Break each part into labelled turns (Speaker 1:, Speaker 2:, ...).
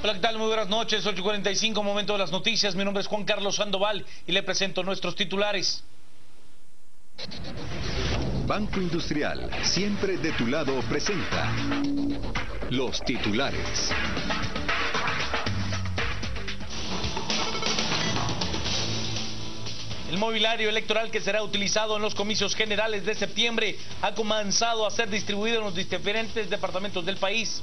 Speaker 1: Hola, ¿qué tal? Muy buenas noches, 8:45, momento de las noticias. Mi nombre es Juan Carlos Sandoval y le presento nuestros titulares.
Speaker 2: Banco Industrial, siempre de tu lado, presenta los titulares.
Speaker 1: El mobiliario electoral que será utilizado en los comicios generales de septiembre ha comenzado a ser distribuido en los diferentes departamentos del país.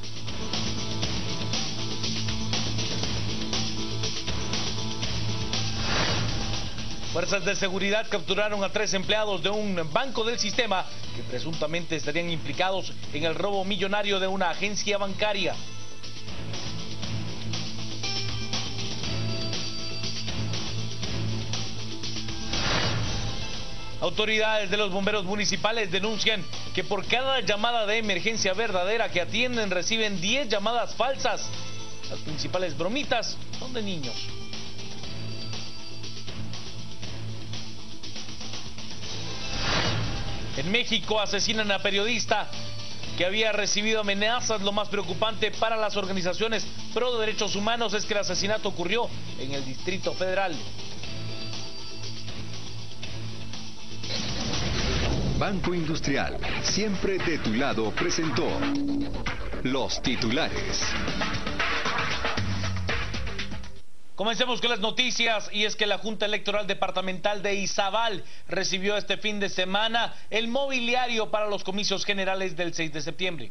Speaker 1: Fuerzas de seguridad capturaron a 3 empleados de un banco del sistema que presuntamente estarían implicados en el robo millonario de una agencia bancaria. Autoridades de los bomberos municipales denuncian que por cada llamada de emergencia verdadera que atienden reciben 10 llamadas falsas. Las principales bromitas son de niños. En México asesinan a periodista que había recibido amenazas. Lo más preocupante para las organizaciones pro derechos humanos es que el asesinato ocurrió en el Distrito Federal.
Speaker 2: Banco Industrial, siempre de tu lado, presentó los titulares.
Speaker 1: Comencemos con las noticias, y es que la Junta Electoral Departamental de Izabal recibió este fin de semana el mobiliario para los comicios generales del 6 de septiembre.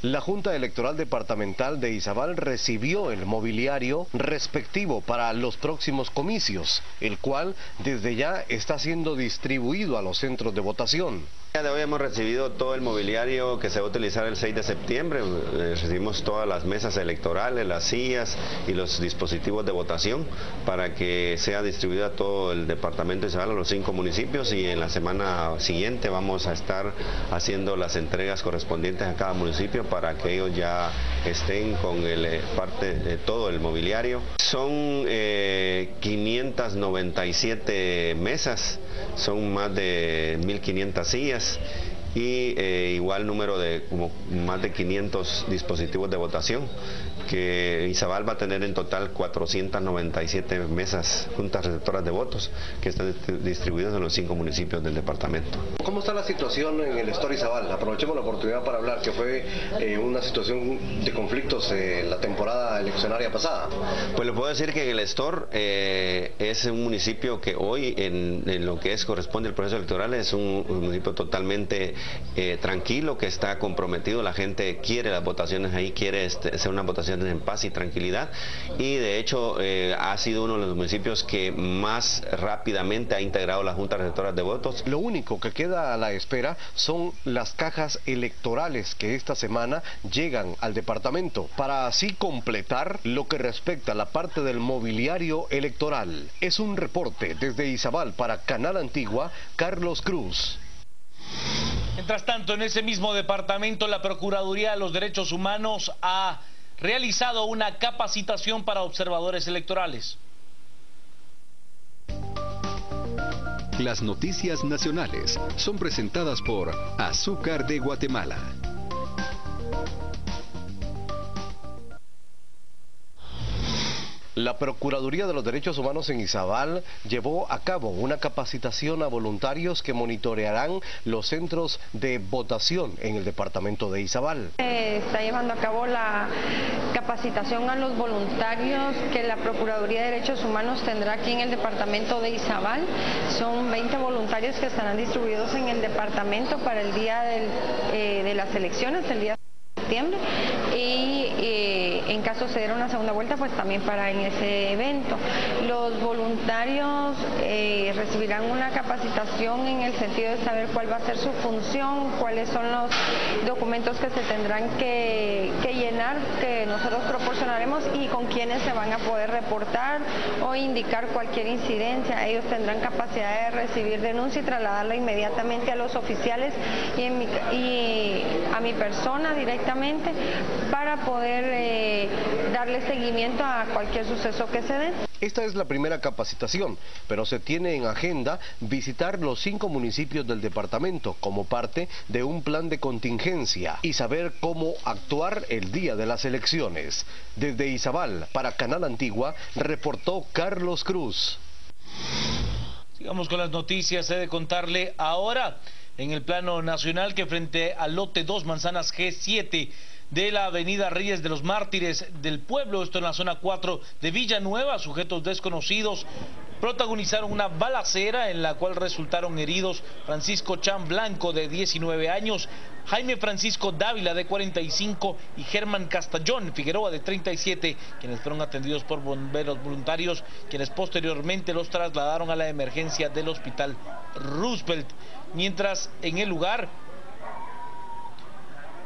Speaker 3: La Junta Electoral Departamental de Izabal recibió el mobiliario respectivo para los próximos comicios, el cual desde ya está siendo distribuido a los centros de votación.
Speaker 4: El día de hoy hemos recibido todo el mobiliario que se va a utilizar el 6 de septiembre. Recibimos todas las mesas electorales, las sillas y los dispositivos de votación para que sea distribuido a todo el departamento de Izabal, a los 5 municipios, y en la semana siguiente vamos a estar haciendo las entregas correspondientes a cada municipio para que ellos ya estén con parte de todo el mobiliario. Son 597 mesas, son más de 1.500 sillas y igual número de como más de 500 dispositivos de votación, que Izabal va a tener en total 497 mesas, juntas receptoras de votos, que están distribuidas en los 5 municipios del departamento.
Speaker 3: ¿Cómo está la situación en el Store Izabal? Aprovechemos la oportunidad para hablar, que fue una situación de conflictos la temporada eleccionaria pasada.
Speaker 4: Pues le puedo decir que en el Store es un municipio que hoy en lo que corresponde al proceso electoral es un municipio totalmente tranquilo, que está comprometido. La gente quiere las votaciones ahí, quiere hacer unas votaciones en paz y tranquilidad, y de hecho ha sido uno de los municipios que más rápidamente ha integrado las juntas receptoras de votos.
Speaker 3: Lo único que queda a la espera son las cajas electorales que esta semana llegan al departamento, para así completar lo que respecta a la parte del mobiliario electoral. Es un reporte desde Izabal para Canal Antigua, Carlos Cruz.
Speaker 1: Mientras tanto, en ese mismo departamento, la Procuraduría de los Derechos Humanos ha realizado una capacitación para observadores electorales.
Speaker 2: Las noticias nacionales son presentadas por Azúcar de Guatemala.
Speaker 3: La Procuraduría de los Derechos Humanos en Izabal llevó a cabo una capacitación a voluntarios que monitorearán los centros de votación en el departamento de Izabal.
Speaker 5: Está llevando a cabo la capacitación a los voluntarios que la Procuraduría de Derechos Humanos tendrá aquí en el departamento de Izabal. Son 20 voluntarios que estarán distribuidos en el departamento para el día de las elecciones, el día de septiembre, y en caso se diera una segunda vuelta, pues también para en ese evento. Los voluntarios recibirán una capacitación en el sentido de saber cuál va a ser su función, cuáles son los documentos que se tendrán que llenar, que nosotros proporcionaremos, y con quiénes se van a poder reportar o indicar cualquier incidencia. Ellos tendrán capacidad de recibir denuncia y trasladarla inmediatamente a los oficiales y a mi persona directamente, para poder darle seguimiento a cualquier suceso que se dé.
Speaker 3: Esta es la primera capacitación, pero se tiene en agenda visitar los 5 municipios del departamento como parte de un plan de contingencia y saber cómo actuar el día de las elecciones. Desde Izabal, para Canal Antigua, reportó Carlos Cruz.
Speaker 1: Sigamos con las noticias. He de contarle ahora en el plano nacional que frente al lote 2 manzanas G7 de la avenida Reyes de los Mártires del Pueblo, esto en la zona 4 de Villanueva, sujetos desconocidos protagonizaron una balacera en la cual resultaron heridos Francisco Chan Blanco, de 19 años, Jaime Francisco Dávila, de 45, y Germán Castellón Figueroa, de 37, quienes fueron atendidos por bomberos voluntarios, quienes posteriormente los trasladaron a la emergencia del Hospital Roosevelt. Mientras en el lugar,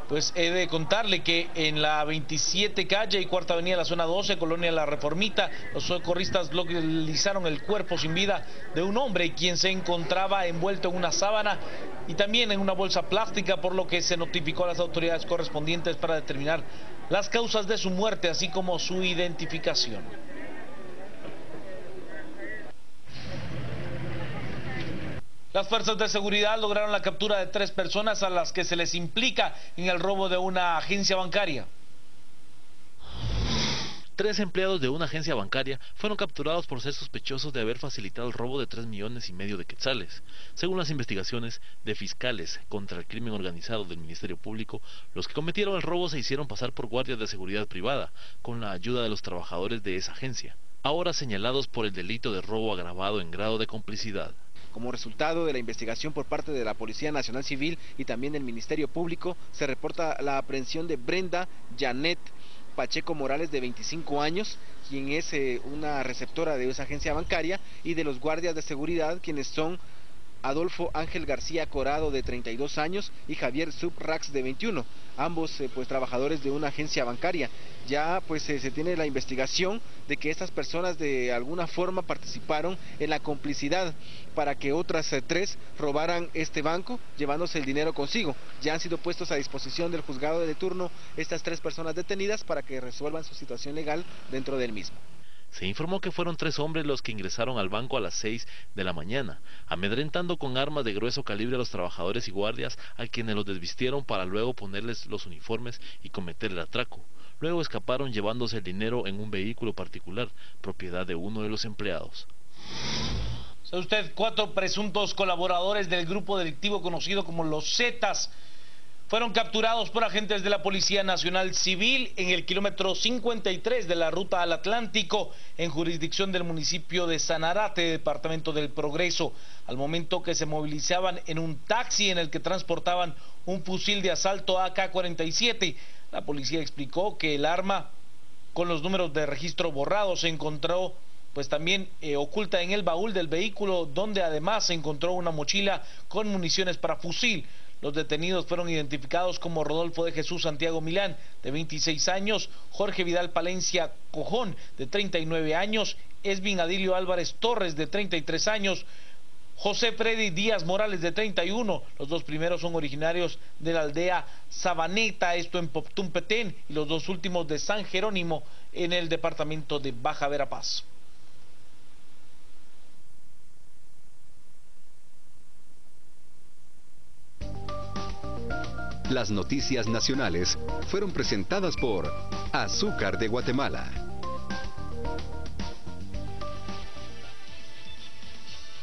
Speaker 1: pues he de contarle que en la 27 calle y Cuarta Avenida de la zona 12, Colonia La Reformita, los socorristas localizaron el cuerpo sin vida de un hombre quien se encontraba envuelto en una sábana y también en una bolsa plástica, por lo que se notificó a las autoridades correspondientes para determinar las causas de su muerte, así como su identificación. Las fuerzas de seguridad lograron la captura de 3 personas a las que se les implica en el robo de una agencia bancaria.
Speaker 6: 3 empleados de una agencia bancaria fueron capturados por ser sospechosos de haber facilitado el robo de 3,5 millones de quetzales. Según las investigaciones de fiscales contra el crimen organizado del Ministerio Público, los que cometieron el robo se hicieron pasar por guardias de seguridad privada, con la ayuda de los trabajadores de esa agencia, ahora señalados por el delito de robo agravado en grado de complicidad.
Speaker 7: Como resultado de la investigación por parte de la Policía Nacional Civil y también del Ministerio Público, se reporta la aprehensión de Brenda Janet Pacheco Morales, de 25 años, quien es una receptora de esa agencia bancaria, y de los guardias de seguridad, quienes son Adolfo Ángel García Corado, de 32 años, y Javier Subrax, de 21, ambos pues trabajadores de una agencia bancaria. Ya pues se tiene la investigación de que estas personas de alguna forma participaron en la complicidad para que otras 3 robaran este banco, llevándose el dinero consigo. Ya han sido puestos a disposición del juzgado de turno estas 3 personas detenidas para que resuelvan su situación legal dentro del mismo.
Speaker 6: Se informó que fueron 3 hombres los que ingresaron al banco a las 6 de la mañana, amedrentando con armas de grueso calibre a los trabajadores y guardias, a quienes los desvistieron para luego ponerles los uniformes y cometer el atraco. Luego escaparon llevándose el dinero en un vehículo particular, propiedad de uno de los empleados.
Speaker 1: ¿Sabe usted? 4 presuntos colaboradores del grupo delictivo conocido como los Zetas fueron capturados por agentes de la Policía Nacional Civil en el kilómetro 53 de la ruta al Atlántico, en jurisdicción del municipio de Sanarate, departamento del Progreso, al momento que se movilizaban en un taxi en el que transportaban un fusil de asalto AK-47. La policía explicó que el arma, con los números de registro borrados, se encontró pues también oculta en el baúl del vehículo, donde además se encontró una mochila con municiones para fusil. Los detenidos fueron identificados como Rodolfo de Jesús Santiago Milán, de 26 años, Jorge Vidal Palencia Cojón, de 39 años, Esvin Adilio Álvarez Torres, de 33 años, José Freddy Díaz Morales, de 31, los 2 primeros son originarios de la aldea Sabaneta, esto en Poptún Petén, y los 2 últimos de San Jerónimo, en el departamento de Baja Verapaz.
Speaker 2: Las noticias nacionales fueron presentadas por Azúcar de Guatemala.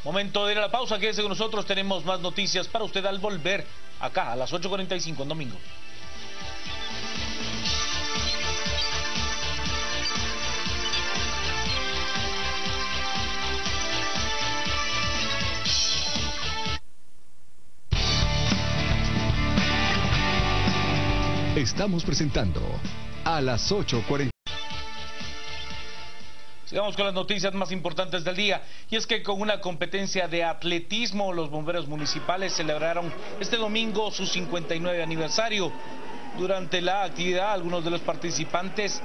Speaker 1: Momento de ir a la pausa, quédese con nosotros, tenemos más noticias para usted al volver acá a las 8:45 en domingo.
Speaker 2: Estamos presentando a las 8:40.
Speaker 1: Sigamos con las noticias más importantes del día, y es que con una competencia de atletismo, los bomberos municipales celebraron este domingo su 59 aniversario. Durante la actividad, algunos de los participantes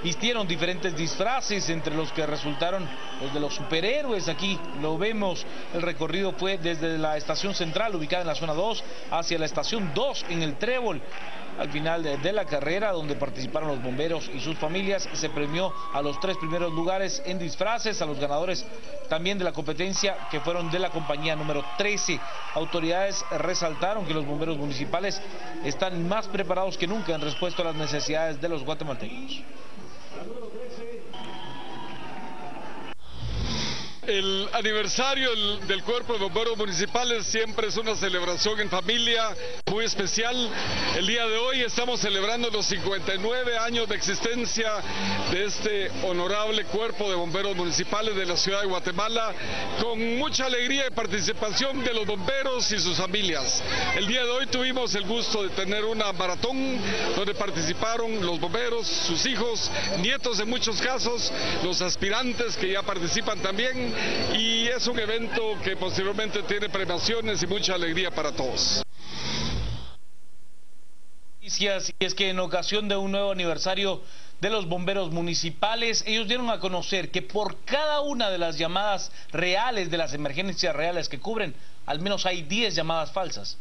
Speaker 1: vistieron diferentes disfraces, entre los que resultaron los de los superhéroes. Aquí lo vemos, el recorrido fue desde la estación central, ubicada en la zona 2, hacia la estación 2 en el Trébol. Al final de la carrera, donde participaron los bomberos y sus familias, se premió a los 3 primeros lugares en disfraces, a los ganadores también de la competencia, que fueron de la compañía número 13. Autoridades resaltaron que los bomberos municipales están más preparados que nunca en respuesta a las necesidades de los guatemaltecos.
Speaker 8: El aniversario del Cuerpo de Bomberos Municipales siempre es una celebración en familia muy especial. El día de hoy estamos celebrando los 59 años de existencia de este honorable Cuerpo de Bomberos Municipales de la ciudad de Guatemala, con mucha alegría y participación de los bomberos y sus familias. El día de hoy tuvimos el gusto de tener una maratón donde participaron los bomberos, sus hijos, nietos en muchos casos, los aspirantes que ya participan también. Y es un evento que posteriormente tiene premiaciones y mucha alegría para todos.
Speaker 1: Y es que en ocasión de un nuevo aniversario de los bomberos municipales, ellos dieron a conocer que por cada una de las llamadas reales, de las emergencias reales que cubren, al menos hay 10 llamadas falsas.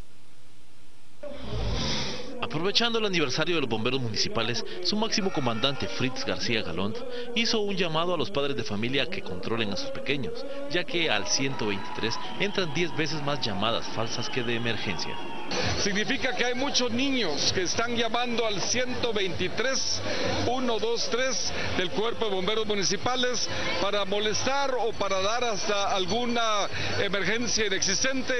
Speaker 6: Aprovechando el aniversario de los bomberos municipales, su máximo comandante Fritz García Galont hizo un llamado a los padres de familia a que controlen a sus pequeños, ya que al 123 entran 10 veces más llamadas falsas que de emergencia.
Speaker 8: Significa que hay muchos niños que están llamando al 123 123 del Cuerpo de Bomberos Municipales para molestar o para dar hasta alguna emergencia inexistente.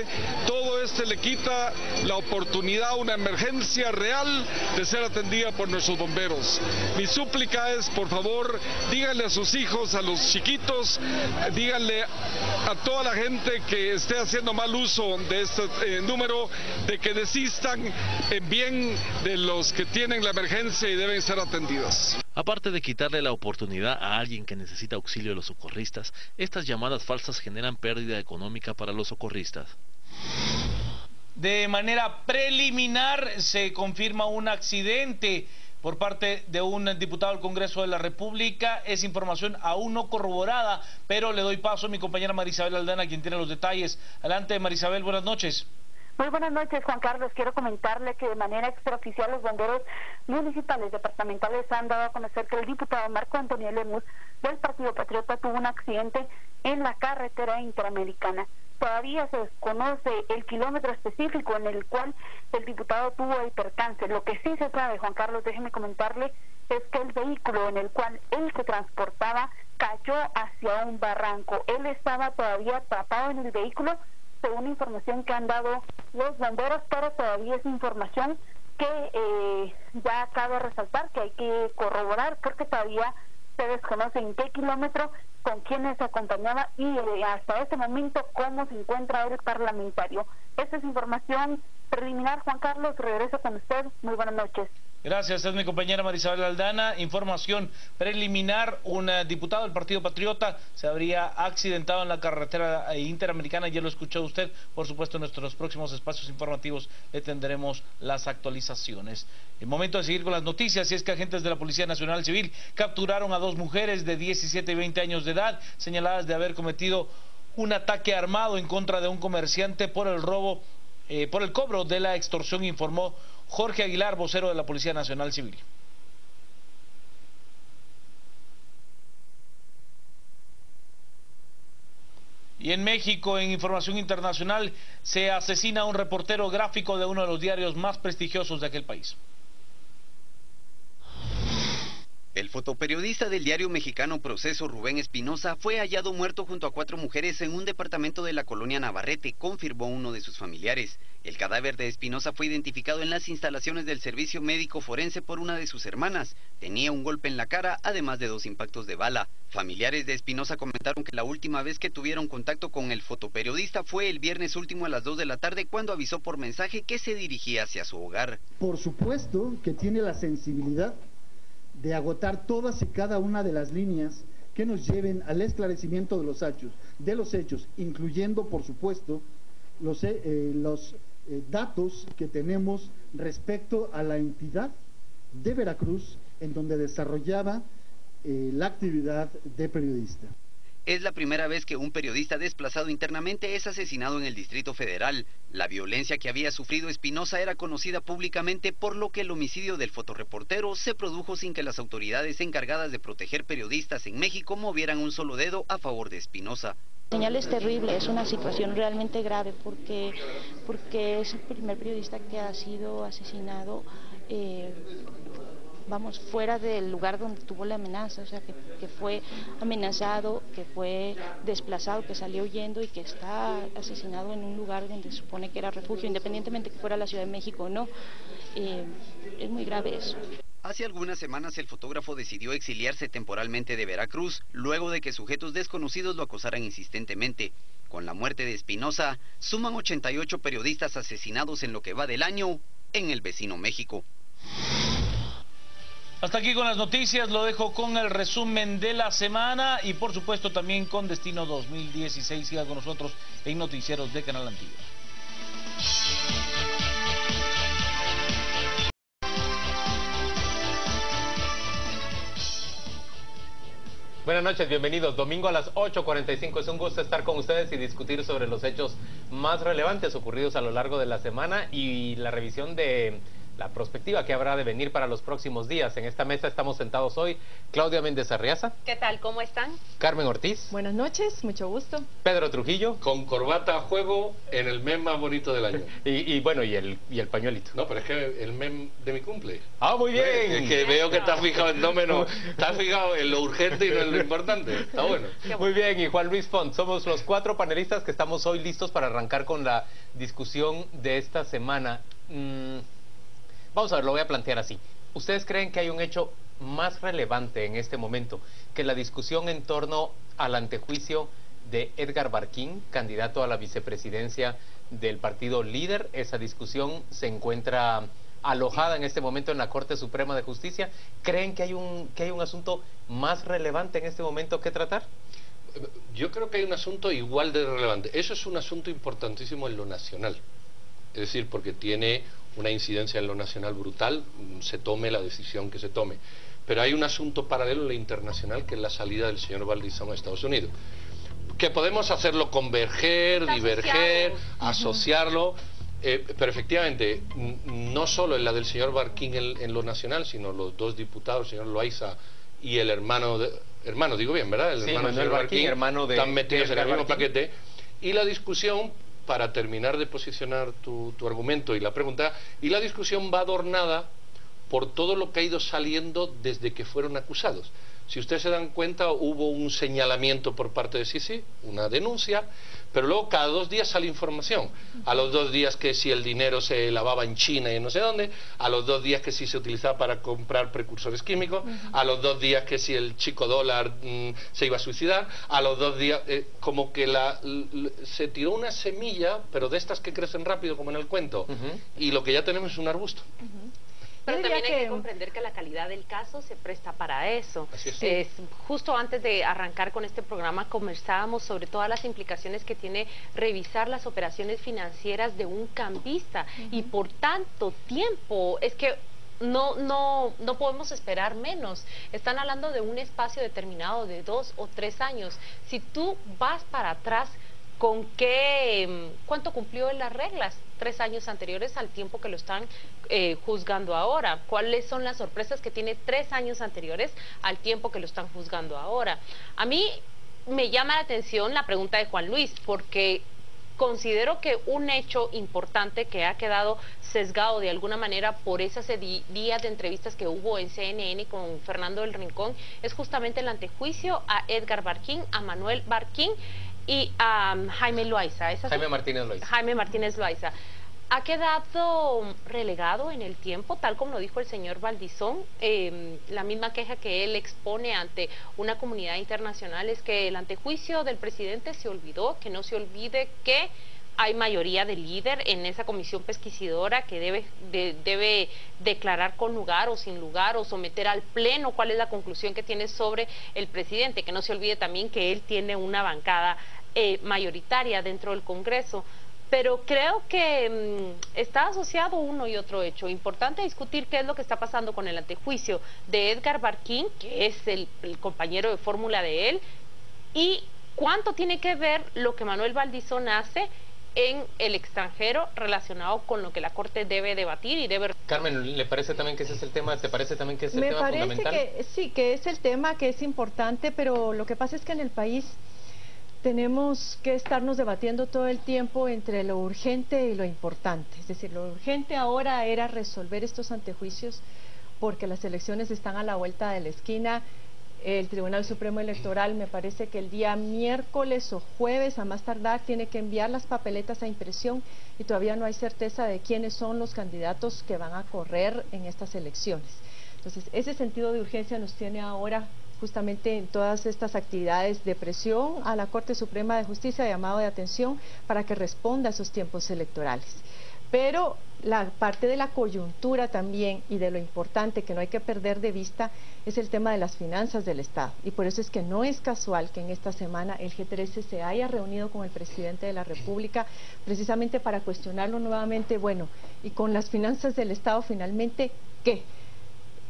Speaker 8: Todo esto le quita la oportunidad a una emergencia real de ser atendida por nuestros bomberos. Mi súplica es, por favor, díganle a sus hijos, a los chiquitos, díganle a toda la gente que esté haciendo mal uso de este número, de que desistan en bien de los que tienen la emergencia y deben ser atendidas.
Speaker 6: Aparte de quitarle la oportunidad a alguien que necesita auxilio de los socorristas, estas llamadas falsas generan pérdida económica para los socorristas.
Speaker 1: De manera preliminar se confirma un accidente por parte de un diputado del Congreso de la República. Es información aún no corroborada, pero le doy paso a mi compañera Marisabel Aldana, quien tiene los detalles. Adelante, Marisabel, buenas noches.
Speaker 9: Muy buenas noches, Juan Carlos. Quiero comentarle que de manera extraoficial los bomberos municipales departamentales han dado a conocer que el diputado Marco Antonio Lemus del Partido Patriota tuvo un accidente en la carretera interamericana. Todavía se desconoce el kilómetro específico en el cual el diputado tuvo el percance. Lo que sí se sabe, Juan Carlos, déjeme comentarle, es que el vehículo en el cual él se transportaba cayó hacia un barranco. Él estaba todavía atrapado en el vehículo, según información que han dado los bomberos, pero todavía es información que ya cabe resaltar que hay que corroborar porque todavía se desconoce en qué kilómetro, con quiénes acompañaba y hasta este momento cómo se encuentra el parlamentario. Esta es información preliminar, Juan Carlos. Regreso con usted. Muy buenas noches.
Speaker 1: Gracias, esta es mi compañera Marisabel Aldana. Información preliminar, un diputado del Partido Patriota se habría accidentado en la carretera interamericana, ya lo escuchó usted. Por supuesto, en nuestros próximos espacios informativos le tendremos las actualizaciones. El momento de seguir con las noticias, y es que agentes de la Policía Nacional Civil capturaron a 2 mujeres de 17 y 20 años de edad, señaladas de haber cometido un ataque armado en contra de un comerciante por el robo, por el cobro de la extorsión, informó Jorge Aguilar, vocero de la Policía Nacional Civil. Y en México, en información internacional, se asesina a un reportero gráfico de uno de los diarios más prestigiosos de aquel país.
Speaker 10: El fotoperiodista del diario mexicano Proceso, Rubén Espinosa, fue hallado muerto junto a 4 mujeres en un departamento de la colonia Navarrete, confirmó uno de sus familiares. El cadáver de Espinosa fue identificado en las instalaciones del servicio médico forense por una de sus hermanas. Tenía un golpe en la cara, además de 2 impactos de bala. Familiares de Espinosa comentaron que la última vez que tuvieron contacto con el fotoperiodista fue el viernes último a las 2 de la tarde, cuando avisó por mensaje que se dirigía hacia su hogar.
Speaker 11: Por supuesto que tiene la sensibilidad de agotar todas y cada una de las líneas que nos lleven al esclarecimiento de los hechos, incluyendo, por supuesto, los datos que tenemos respecto a la entidad de Veracruz en donde desarrollaba la actividad de periodista.
Speaker 10: Es la primera vez que un periodista desplazado internamente es asesinado en el Distrito Federal. La violencia que había sufrido Espinosa era conocida públicamente, por lo que el homicidio del fotoreportero se produjo sin que las autoridades encargadas de proteger periodistas en México movieran un solo dedo a favor de Espinosa.
Speaker 12: La señal es terrible, es una situación realmente grave porque es el primer periodista que ha sido asesinado fuera del lugar donde tuvo la amenaza, o sea, que fue amenazado, que fue desplazado, que salió huyendo y que está asesinado en un lugar donde se supone que era refugio, independientemente que fuera la Ciudad de México o no. Es muy grave eso.
Speaker 10: Hace algunas semanas el fotógrafo decidió exiliarse temporalmente de Veracruz, luego de que sujetos desconocidos lo acosaran insistentemente. Con la muerte de Espinosa, suman 88 periodistas asesinados en lo que va del año en el vecino México.
Speaker 1: Hasta aquí con las noticias, lo dejo con el resumen de la semana y por supuesto también con Destino 2016. Siga con nosotros en Noticieros de Canal Antiguo.
Speaker 13: Buenas noches, bienvenidos. Domingo a las 8:45. Es un gusto estar con ustedes y discutir sobre los hechos más relevantes ocurridos a lo largo de la semana y la revisión de la perspectiva que habrá de venir para los próximos días. En esta mesa estamos sentados hoy Claudia Méndez Arriaza.
Speaker 14: ¿Qué tal? ¿Cómo están?
Speaker 13: Carmen Ortiz.
Speaker 14: Buenas noches, mucho gusto.
Speaker 13: Pedro Trujillo.
Speaker 15: Con corbata a juego en el mes más bonito del año.
Speaker 13: y el pañuelito.
Speaker 15: No, pero es que el mes de mi cumple.
Speaker 13: ¡Ah, muy bien!
Speaker 15: Es que veo que estás fijado en estás fijado en lo urgente y no en lo importante. Está bueno.
Speaker 13: Muy bien, y Juan Luis Font. Somos los 4 panelistas que estamos hoy listos para arrancar con la discusión de esta semana. Vamos a ver, lo voy a plantear así. ¿Ustedes creen que hay un hecho más relevante en este momento que la discusión en torno al antejuicio de Edgar Barquín, candidato a la vicepresidencia del partido Líder? Esa discusión se encuentra alojada en este momento en la Corte Suprema de Justicia. ¿Creen que hay un asunto más relevante en este momento que tratar?
Speaker 15: Yo creo que hay un asunto igual de relevante. Eso es un asunto importantísimo en lo nacional. Es decir, porque tiene una incidencia en lo nacional brutal, se tome la decisión que se tome. Pero hay un asunto paralelo en lo internacional, que es la salida del señor Valdizón a Estados Unidos. Que podemos hacerlo converger, diverger, asociarlo, pero efectivamente, no solo en la del señor Barquín en lo nacional, sino los 2 diputados, el señor Loaiza y el hermano, digo bien, ¿verdad? El hermano
Speaker 13: Manuel Barquín, hermano de
Speaker 15: están metidos en el mismo
Speaker 13: Barquín.
Speaker 15: paquete. Y la discusión, para terminar de posicionar tu argumento y la pregunta, y la discusión va adornada por todo lo que ha ido saliendo desde que fueron acusados. Si ustedes se dan cuenta, hubo un señalamiento por parte de Sisi, una denuncia, pero luego cada 2 días sale información. A los 2 días que si el dinero se lavaba en China y no sé dónde, a los 2 días que si se utilizaba para comprar precursores químicos, a los 2 días que si el chico dólar se iba a suicidar, a los 2 días, como que se tiró una semilla, pero de estas que crecen rápido como en el cuento, y lo que ya tenemos es un arbusto.
Speaker 14: Pero también hay que comprender que la calidad del caso se presta para eso. Justo antes de arrancar con este programa conversábamos sobre todas las implicaciones que tiene revisar las operaciones financieras de un cambista y por tanto tiempo, es que no podemos esperar menos. Están hablando de un espacio determinado de 2 o 3 años. Si tú vas para atrás, ¿cuánto cumplió en las reglas 3 años anteriores al tiempo que lo están juzgando ahora? ¿Cuáles son las sorpresas que tiene 3 años anteriores al tiempo que lo están juzgando ahora? A mí me llama la atención la pregunta de Juan Luis, porque considero que un hecho importante que ha quedado sesgado de alguna manera por esas días de entrevistas que hubo en CNN con Fernando del Rincón es justamente el antejuicio a Edgar Barquín, a Manuel Barquín y a Jaime Loaiza.
Speaker 13: Jaime Martínez Loaiza.
Speaker 14: Jaime Martínez Loaiza. Ha quedado relegado en el tiempo, tal como lo dijo el señor Valdizón. La misma queja que él expone ante una comunidad internacional es que el antejuicio del presidente se olvidó, que no se olvide que hay mayoría de líder en esa comisión pesquisidora que debe declarar con lugar o sin lugar o someter al pleno cuál es la conclusión que tiene sobre el presidente, que no se olvide también que él tiene una bancada mayoritaria dentro del Congreso. Pero creo que está asociado uno y otro hecho. Importante discutir qué es lo que está pasando con el antejuicio de Edgar Barquín, que es el compañero de fórmula de él, y ¿Cuánto tiene que ver lo que Manuel Valdizón hace en el extranjero relacionado con lo que la Corte debe debatir y debe...
Speaker 13: Carmen, ¿le parece también que ese es el tema? ¿Te parece también que es el tema fundamental?
Speaker 16: Me parece que sí, que es el tema que es importante, pero lo que pasa es que en el país tenemos que estarnos debatiendo todo el tiempo entre lo urgente y lo importante. Es decir, lo urgente ahora era resolver estos antejuicios porque las elecciones están a la vuelta de la esquina. El Tribunal Supremo Electoral me parece que el día miércoles o jueves a más tardar tiene que enviar las papeletas a impresión y todavía no hay certeza de quiénes son los candidatos que van a correr en estas elecciones. Entonces, ese sentido de urgencia nos tiene ahora justamente en todas estas actividades de presión a la Corte Suprema de Justicia, llamado de atención para que responda a esos tiempos electorales. Pero la parte de la coyuntura también y de lo importante que no hay que perder de vista es el tema de las finanzas del Estado. Y por eso es que no es casual que en esta semana el G13 se haya reunido con el presidente de la República precisamente para cuestionarlo nuevamente. Bueno, y con las finanzas del Estado finalmente, ¿qué?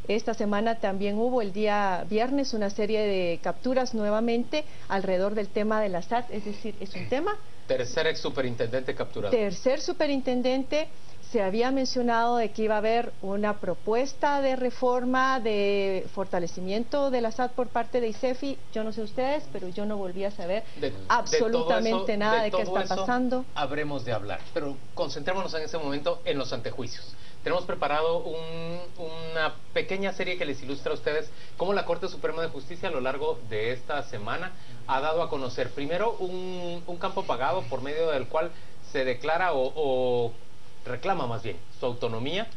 Speaker 16: Esta semana también hubo el día viernes una serie de capturas nuevamente alrededor del tema de la SAT, es decir, es un tema...
Speaker 13: Tercer ex superintendente capturado.
Speaker 16: Tercer superintendente, se había mencionado de que iba a haber una propuesta de reforma, de fortalecimiento de la SAT por parte de ICEFI. Yo no sé ustedes, pero yo no volví a saber absolutamente nada de qué está pasando.
Speaker 13: Habremos de hablar, pero concentrémonos en este momento en los antejuicios. Tenemos preparado una pequeña serie que les ilustra a ustedes cómo la Corte Suprema de Justicia a lo largo de esta semana ha dado a conocer primero un campo pagado por medio del cual se declara o reclama más bien su autonomía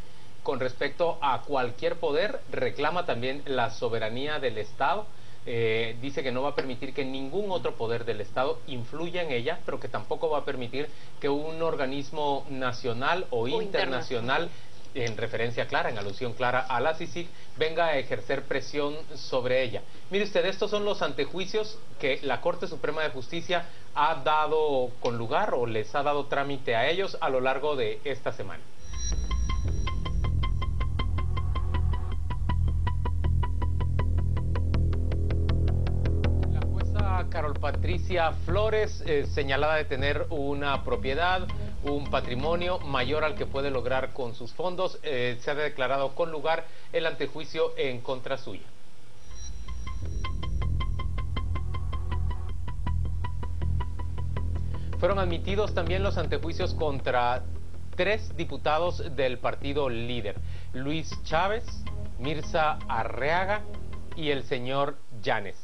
Speaker 13: con respecto a cualquier poder, reclama también la soberanía del Estado. Dice que no va a permitir que ningún otro poder del Estado influya en ella, pero que tampoco va a permitir que un organismo nacional o internacional, en referencia clara, en alusión clara a la CICIG, venga a ejercer presión sobre ella. Mire usted, estos son los antejuicios que la Corte Suprema de Justicia ha dado con lugar o les ha dado trámite a ellos a lo largo de esta semana. Carol Patricia Flores, señalada de tener una propiedad, un patrimonio mayor al que puede lograr con sus fondos, se ha declarado con lugar el antejuicio en contra suya. Fueron admitidos también los antejuicios contra 3 diputados del partido líder: Luis Chávez, Mirza Arreaga y el señor Llanes.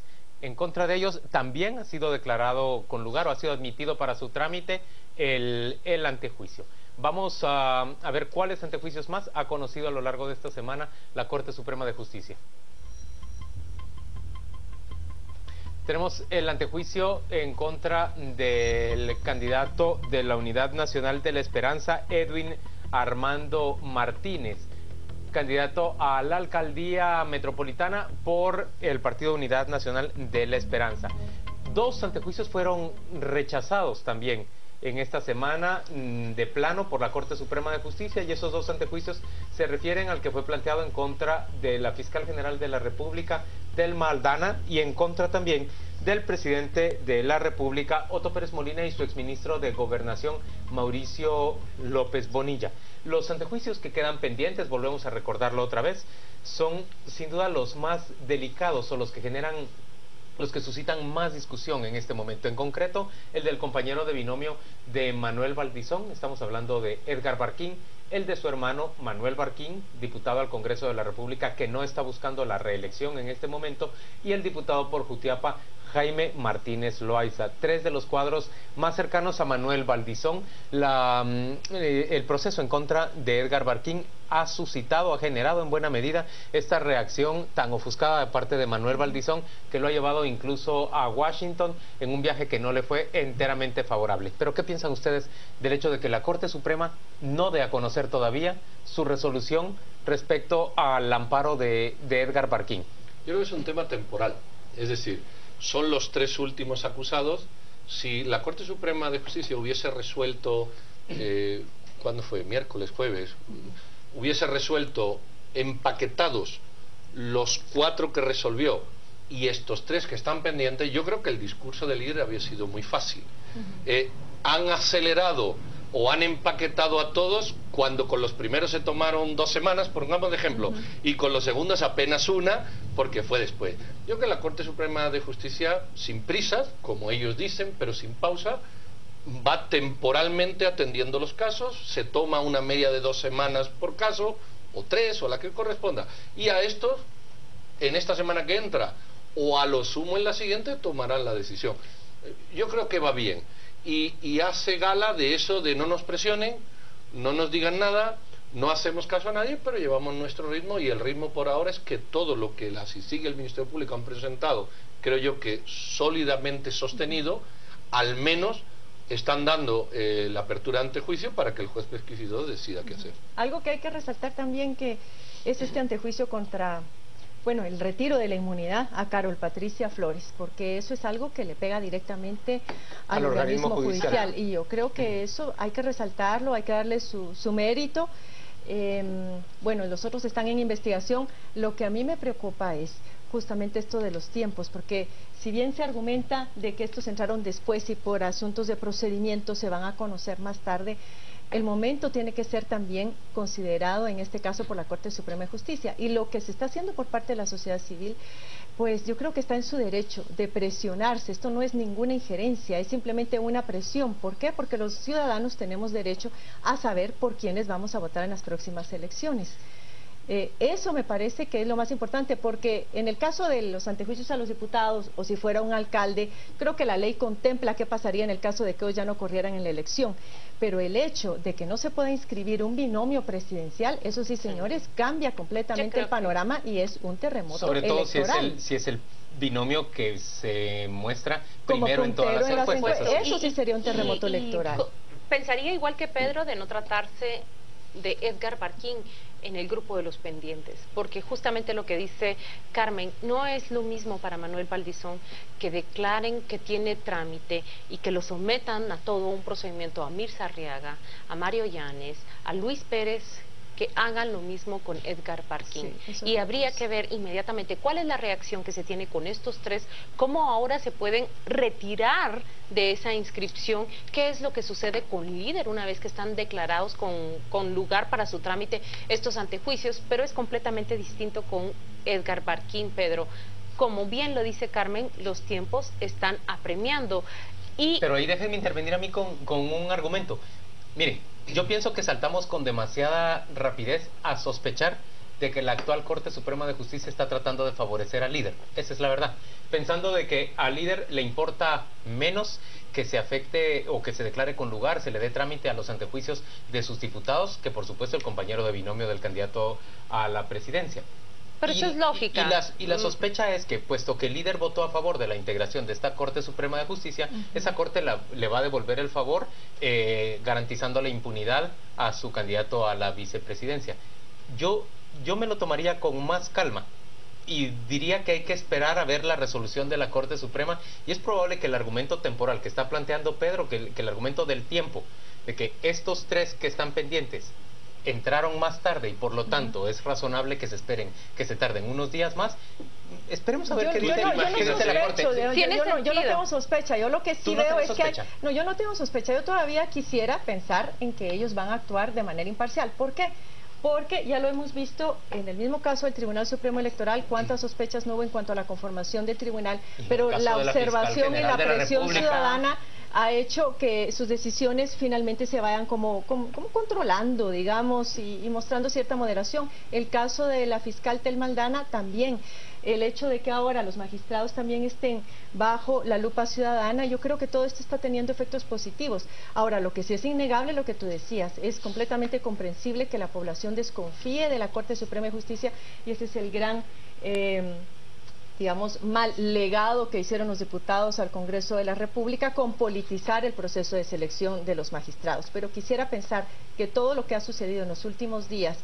Speaker 13: En contra de ellos también ha sido declarado con lugar o ha sido admitido para su trámite el antejuicio. Vamos a ver cuáles antejuicios más ha conocido a lo largo de esta semana la Corte Suprema de Justicia. Tenemos el antejuicio en contra del candidato de la Unidad Nacional de la Esperanza, Edwin Armando Martínez, candidato a la alcaldía metropolitana por el Partido Unidad Nacional de la Esperanza. 2 antejuicios fueron rechazados también en esta semana de plano por la Corte Suprema de Justicia, y esos 2 antejuicios se refieren al que fue planteado en contra de la Fiscal General de la República, Delma Aldana, y en contra también del presidente de la República, Otto Pérez Molina, y su exministro de Gobernación, Mauricio López Bonilla. Los antejuicios que quedan pendientes, volvemos a recordarlo otra vez, son sin duda los más delicados o los que suscitan más discusión en este momento. En concreto, el del compañero de binomio de Manuel Valdizón, estamos hablando de Edgar Barquín, el de su hermano Manuel Barquín, diputado al Congreso de la República, que no está buscando la reelección en este momento, y el diputado por Jutiapa, Jaime Martínez Loaiza, 3 de los cuadros más cercanos a Manuel Valdizón. El proceso en contra de Edgar Barquín ha generado en buena medida esta reacción tan ofuscada de parte de Manuel Valdizón, que lo ha llevado incluso a Washington en un viaje que no le fue enteramente favorable. Pero ¿qué piensan ustedes del hecho de que la Corte Suprema no dé a conocer todavía su resolución respecto al amparo de Edgar Barquín?
Speaker 15: Yo creo que es un tema temporal, es decir, son los 3 últimos acusados. Si la Corte Suprema de Justicia hubiese resuelto, ¿cuándo fue? Miércoles, jueves, hubiese resuelto empaquetados los 4 que resolvió y estos 3 que están pendientes, yo creo que el discurso del líder había sido muy fácil. Han acelerado o han empaquetado a todos cuando con los primeros se tomaron 2 semanas, pongamos de ejemplo, y con los segundos apenas una, porque fue después. Yo creo que la Corte Suprema de Justicia, sin prisas, como ellos dicen, pero sin pausa, va temporalmente atendiendo los casos, se toma una media de 2 semanas por caso, o 3, o la que corresponda, y a estos, en esta semana que entra, o a lo sumo en la siguiente, tomarán la decisión. Yo creo que va bien, y hace gala de eso, de no nos presionen, no nos digan nada, no hacemos caso a nadie, pero llevamos nuestro ritmo, y el ritmo por ahora es que todo lo que la CICIG y el Ministerio Público han presentado, creo yo que sólidamente sostenido, al menos están dando la apertura ante juicio para que el juez pesquisidor decida qué hacer.
Speaker 16: Algo que hay que resaltar también que es este antejuicio contra, bueno, el retiro de la inmunidad a Carol Patricia Flores, porque eso es algo que le pega directamente al organismo judicial. Y yo creo que eso hay que resaltarlo, hay que darle su mérito. Bueno, los otros están en investigación. Lo que a mí me preocupa es justamente esto de los tiempos, porque si bien se argumenta de que estos entraron después y por asuntos de procedimiento se van a conocer más tarde, el momento tiene que ser también considerado en este caso por la Corte Suprema de Justicia, y lo que se está haciendo por parte de la sociedad civil, pues yo creo que está en su derecho de presionarse. Esto no es ninguna injerencia, es simplemente una presión. ¿Por qué? Porque los ciudadanos tenemos derecho a saber por quiénes vamos a votar en las próximas elecciones. Eso me parece que es lo más importante, porque en el caso de los antejuicios a los diputados, o si fuera un alcalde, creo que la ley contempla qué pasaría en el caso de que ellos ya no corrieran en la elección, pero el hecho de que no se pueda inscribir un binomio presidencial, eso sí, señores, cambia completamente el panorama y es un terremoto electoral.
Speaker 13: Sobre todo si es el binomio que se muestra primero en todas las encuestas.
Speaker 16: Eso sí sería un terremoto electoral.
Speaker 14: Pensaría igual que Pedro de no tratarse de Edgar Barquín en el grupo de los pendientes, porque justamente lo que dice Carmen, no es lo mismo para Manuel Valdizón que declaren que tiene trámite y que lo sometan a todo un procedimiento a Mirza Arriaga, a Mario Yanes, a Luis Pérez, que hagan lo mismo con Edgar Barquín. Sí, y habría que ver inmediatamente cuál es la reacción que se tiene con estos 3, cómo ahora se pueden retirar de esa inscripción, qué es lo que sucede con líder una vez que están declarados con lugar para su trámite estos antejuicios, pero es completamente distinto con Edgar Barquín, Pedro. Como bien lo dice Carmen, los tiempos están apremiando.
Speaker 13: Pero ahí déjenme intervenir a mí con un argumento. Mire, yo pienso que saltamos con demasiada rapidez a sospechar de que la actual Corte Suprema de Justicia está tratando de favorecer al líder. Esa es la verdad. Pensando de que al líder le importa menos que se afecte o que se declare con lugar, se le dé trámite a los antejuicios de sus diputados, que por supuesto el compañero de binomio del candidato a la presidencia.
Speaker 14: Pero eso es lógica.
Speaker 13: Y la sospecha es que, puesto que el líder votó a favor de la integración de esta Corte Suprema de Justicia, esa Corte le va a devolver el favor, garantizando la impunidad a su candidato a la vicepresidencia. Yo me lo tomaría con más calma y diría que hay que esperar a ver la resolución de la Corte Suprema, y es probable que el argumento temporal que está planteando Pedro, que el argumento del tiempo, de que estos 3 que están pendientes entraron más tarde y por lo tanto es razonable que se esperen, que se tarden unos días más. Esperemos a ver qué dice la Corte.
Speaker 16: Yo no tengo sospecha, yo lo que sí veo es que yo no tengo sospecha, yo todavía quisiera pensar en que ellos van a actuar de manera imparcial. ¿Por qué? Porque ya lo hemos visto en el mismo caso del Tribunal Supremo Electoral, cuántas sospechas no hubo en cuanto a la conformación de tribunal, pero la observación y la presión ciudadana ha hecho que sus decisiones finalmente se vayan como controlando, digamos, y mostrando cierta moderación. El caso de la fiscal Telma Aldana también, el hecho de que ahora los magistrados también estén bajo la lupa ciudadana, yo creo que todo esto está teniendo efectos positivos. Ahora, lo que sí es innegable, lo que tú decías, es completamente comprensible que la población desconfíe de la Corte Suprema de Justicia, y ese es el gran digamos, mal legado que hicieron los diputados al Congreso de la República con politizar el proceso de selección de los magistrados. Pero quisiera pensar que todo lo que ha sucedido en los últimos días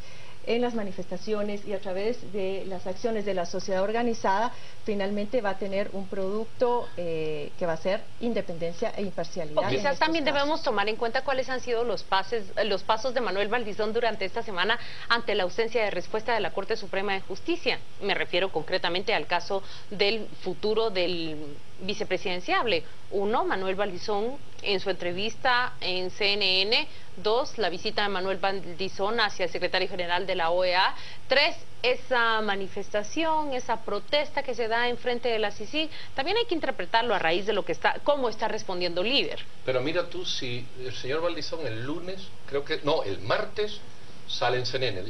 Speaker 16: en las manifestaciones y a través de las acciones de la sociedad organizada, finalmente va a tener un producto que va a ser independencia e imparcialidad.
Speaker 14: O quizás también debemos tomar en cuenta cuáles han sido los pasos de Manuel Valdizón durante esta semana ante la ausencia de respuesta de la Corte Suprema de Justicia. Me refiero concretamente al caso del futuro del vicepresidenciable. 1, Manuel Valdizón en su entrevista en CNN. 2, la visita de Manuel Valdizón hacia el secretario general de la OEA. 3, esa manifestación, esa protesta que se da enfrente de la CICIG. También hay que interpretarlo a raíz de lo que cómo está respondiendo Líder.
Speaker 15: Pero mira tú, si el señor Valdizón el lunes, el martes sale en CNN.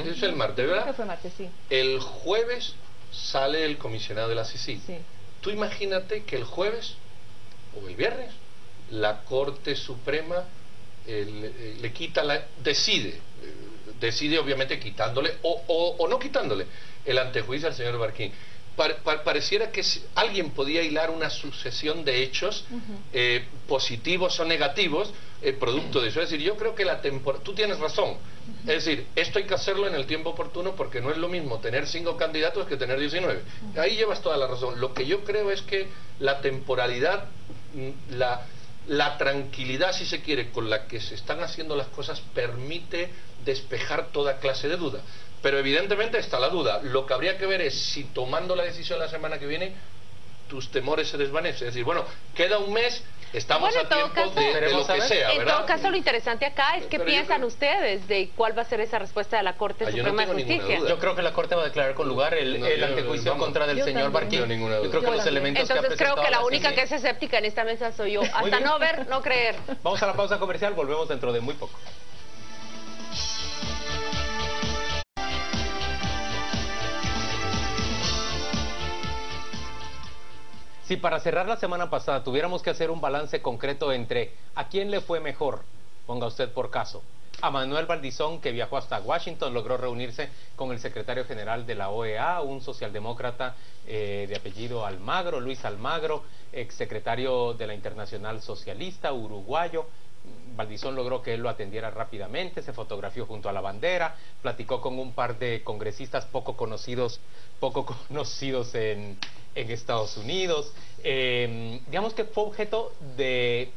Speaker 15: Es el martes, ¿verdad?
Speaker 16: Creo que fue martes, sí.
Speaker 15: El jueves sale el comisionado de la CICIG. Sí. Tú imagínate que el jueves o el viernes la Corte Suprema le quita decide obviamente quitándole o no quitándole el antejuicio al señor Barquín. Pareciera que alguien podía hilar una sucesión de hechos positivos o negativos producto de eso. Es decir, yo creo que tú tienes razón. Es decir, esto hay que hacerlo en el tiempo oportuno, porque no es lo mismo tener 5 candidatos que tener 19. Ahí llevas toda la razón. Lo que yo creo es que la temporalidad, la tranquilidad, si se quiere, con la que se están haciendo las cosas permite despejar toda clase de duda. Pero evidentemente está la duda. Lo que habría que ver es si, tomando la decisión la semana que viene, tus temores se desvanecen. Es decir, bueno, queda un mes, estamos a tiempo de lo que sea, ¿verdad?
Speaker 14: En todo caso, lo interesante acá es qué piensan ustedes de cuál va a ser esa respuesta de la Corte Suprema de Justicia.
Speaker 13: Yo creo que la Corte va a declarar con lugar el antejuicio en contra del señor Barquín. Yo creo que los elementos
Speaker 14: Entonces creo que la única que es escéptica en esta mesa soy yo. Hasta no ver, no creer.
Speaker 13: Vamos a la pausa comercial, volvemos dentro de muy poco. Si para cerrar la semana pasada tuviéramos que hacer un balance concreto entre a quién le fue mejor, ponga usted por caso, a Manuel Valdizón, que viajó hasta Washington, logró reunirse con el secretario general de la OEA, un socialdemócrata de apellido Almagro, Luis Almagro, exsecretario de la Internacional Socialista, uruguayo. Valdizón logró que él lo atendiera rápidamente, se fotografió junto a la bandera, platicó con un par de congresistas poco conocidos en Estados Unidos. Digamos que fue objeto de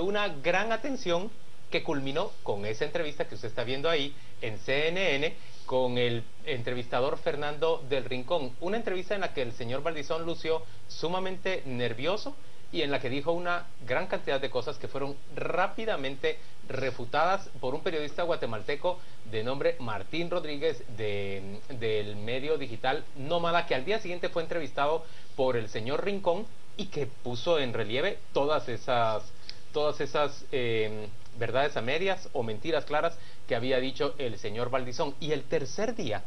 Speaker 13: una gran atención que culminó con esa entrevista que usted está viendo ahí en CNN con el entrevistador Fernando del Rincón. Una entrevista en la que el señor Valdizón lució sumamente nervioso y en la que dijo una gran cantidad de cosas que fueron rápidamente refutadas por un periodista guatemalteco de nombre Martín Rodríguez del medio digital Nómada, que al día siguiente fue entrevistado por el señor Rincón y que puso en relieve todas esas verdades a medias o mentiras claras que había dicho el señor Valdizón. Y el tercer día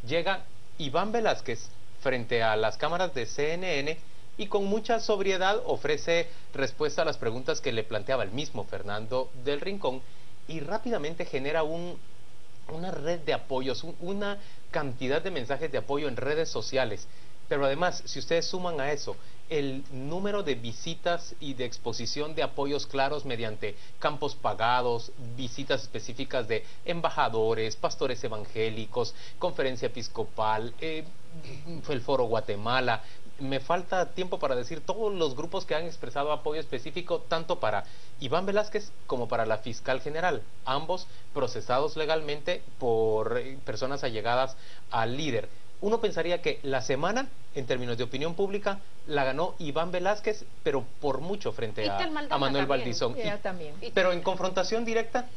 Speaker 13: llega Iván Velázquez frente a las cámaras de CNN y con mucha sobriedad ofrece respuesta a las preguntas que le planteaba el mismo Fernando del Rincón y rápidamente genera una red de apoyos, una cantidad de mensajes de apoyo en redes sociales. Pero además, si ustedes suman a eso el número de visitas y de exposición de apoyos claros mediante campos pagados, visitas específicas de embajadores, pastores evangélicos, conferencia episcopal, fue el Foro Guatemala. Me falta tiempo para decir todos los grupos que han expresado apoyo específico tanto para Iván Velázquez como para la fiscal general, ambos procesados legalmente por personas allegadas al líder. Uno pensaría que la semana, en términos de opinión pública, la ganó Iván Velázquez, pero por mucho frente a Manuel Valdizón. Pero en confrontación directa,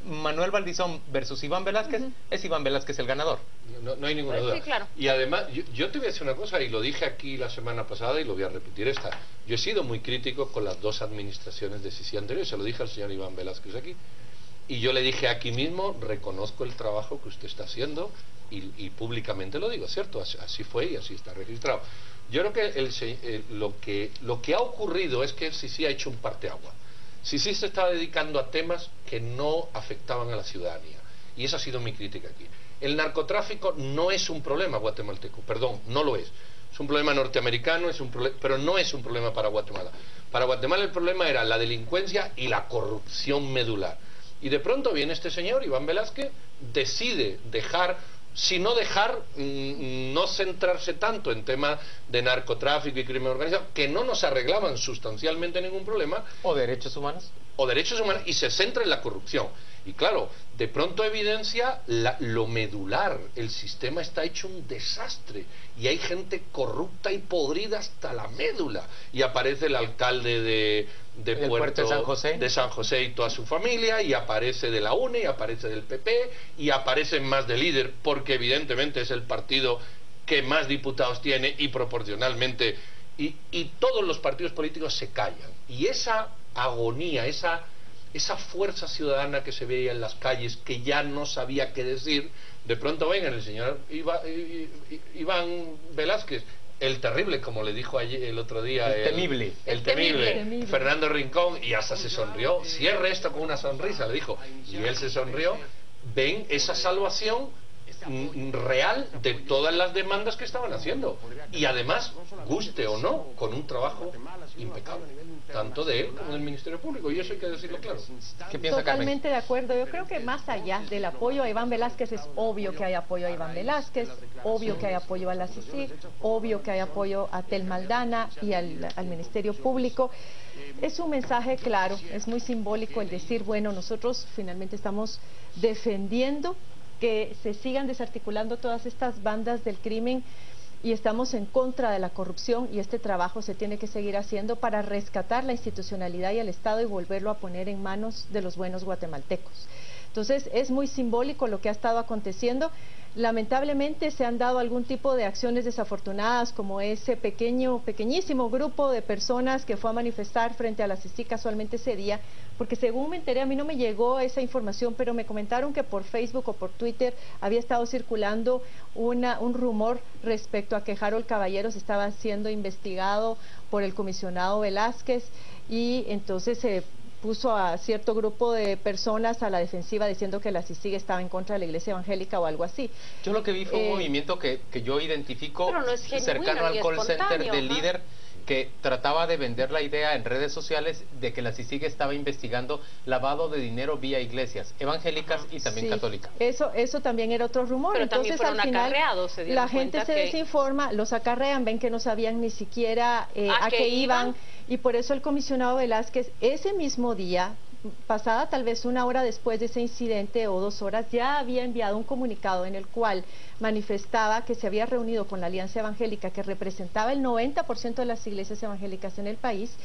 Speaker 13: Manuel Valdizón versus Iván Velázquez, es Iván Velázquez el ganador.
Speaker 15: No hay ninguna duda.
Speaker 14: Sí, claro.
Speaker 15: Y además, yo te voy a decir una cosa, y lo dije aquí la semana pasada y lo voy a repetir esta. Yo he sido muy crítico con las dos administraciones de CICIG anteriores, se lo dije al señor Iván Velázquez aquí. Y yo le dije aquí mismo, reconozco el trabajo que usted está haciendo y públicamente lo digo, ¿cierto? Así fue y así está registrado. Yo creo que lo que ha ocurrido es que CICIG ha hecho un parteaguas. CICIG se está dedicando a temas que no afectaban a la ciudadanía. Y esa ha sido mi crítica aquí. El narcotráfico no es un problema guatemalteco, perdón, no lo es. Es un problema norteamericano, pero no es un problema para Guatemala. Para Guatemala el problema era la delincuencia y la corrupción medular. Y de pronto viene este señor, Iván Velázquez, decide dejar, si no dejar, no centrarse tanto en temas de narcotráfico y crimen organizado, que no nos arreglaban sustancialmente ningún problema.
Speaker 13: ¿O derechos humanos?
Speaker 15: O derechos humanos, y se centra en la corrupción. Y claro, de pronto evidencia lo medular. El sistema está hecho un desastre y hay gente corrupta y podrida hasta la médula. Y aparece el alcalde de
Speaker 13: Puerto de
Speaker 15: San José y toda su familia, y aparece de la UNE, y aparece del PP, y aparecen más de Líder, porque evidentemente es el partido que más diputados tiene y proporcionalmente, y todos los partidos políticos se callan. Y esa agonía, esa fuerza ciudadana que se veía en las calles, que ya no sabía qué decir, de pronto vengan el señor Iván Velázquez, el terrible, como le dijo ayer, el otro día, el temible, Fernando Rincón, y hasta se sonrió. Cierre esto con una sonrisa, le dijo, y él se sonrió. Ven esa salvación real de todas las demandas que estaban haciendo, y además, guste o no, con un trabajo impecable, tanto de él como del Ministerio Público, y eso hay que decirlo claro.
Speaker 13: ¿Qué piensa
Speaker 16: Totalmente de acuerdo. Yo creo que más allá del apoyo a Iván Velázquez, es obvio que hay apoyo a Iván Velázquez, obvio que hay apoyo a la CICIG, obvio que hay apoyo a Tel Maldana y al Ministerio Público. Es un mensaje claro, es muy simbólico el decir, bueno, nosotros finalmente estamos defendiendo que se sigan desarticulando todas estas bandas del crimen y estamos en contra de la corrupción, y este trabajo se tiene que seguir haciendo para rescatar la institucionalidad y el Estado y volverlo a poner en manos de los buenos guatemaltecos. Entonces es muy simbólico lo que ha estado aconteciendo. Lamentablemente se han dado algún tipo de acciones desafortunadas, como ese pequeñísimo grupo de personas que fue a manifestar frente a la CICIG casualmente ese día, porque según me enteré, a mí no me llegó esa información, pero me comentaron que por Facebook o por Twitter había estado circulando un rumor respecto a que Harold Caballeros estaba siendo investigado por el comisionado Velázquez, y entonces se puso a cierto grupo de personas a la defensiva diciendo que la CICIG estaba en contra de la Iglesia Evangélica o algo así.
Speaker 13: Yo lo que vi fue un movimiento que yo identifico cercano al call center del Líder, que trataba de vender la idea en redes sociales de que la CICIG estaba investigando lavado de dinero vía iglesias evangélicas y también católicas.
Speaker 16: Eso también era otro rumor.
Speaker 14: Pero
Speaker 16: entonces
Speaker 14: también
Speaker 16: al final la gente se
Speaker 14: que
Speaker 16: desinforma, los acarrean, ven que no sabían ni siquiera a qué iban, y por eso el comisionado Velázquez ese mismo día, pasada tal vez una hora después de ese incidente o 2 horas, ya había enviado un comunicado en el cual manifestaba que se había reunido con la Alianza Evangélica, que representaba el 90% de las iglesias evangélicas en el país,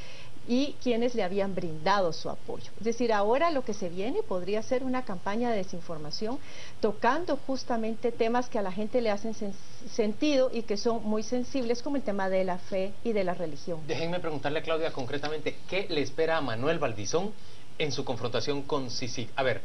Speaker 16: y quienes le habían brindado su apoyo. Es decir, ahora lo que se viene podría ser una campaña de desinformación, tocando justamente temas que a la gente le hacen sentido y que son muy sensibles, como el tema de la fe y de la religión.
Speaker 13: Déjenme preguntarle a Claudia concretamente, ¿qué le espera a Manuel Valdizón en su confrontación con CICIG? A ver,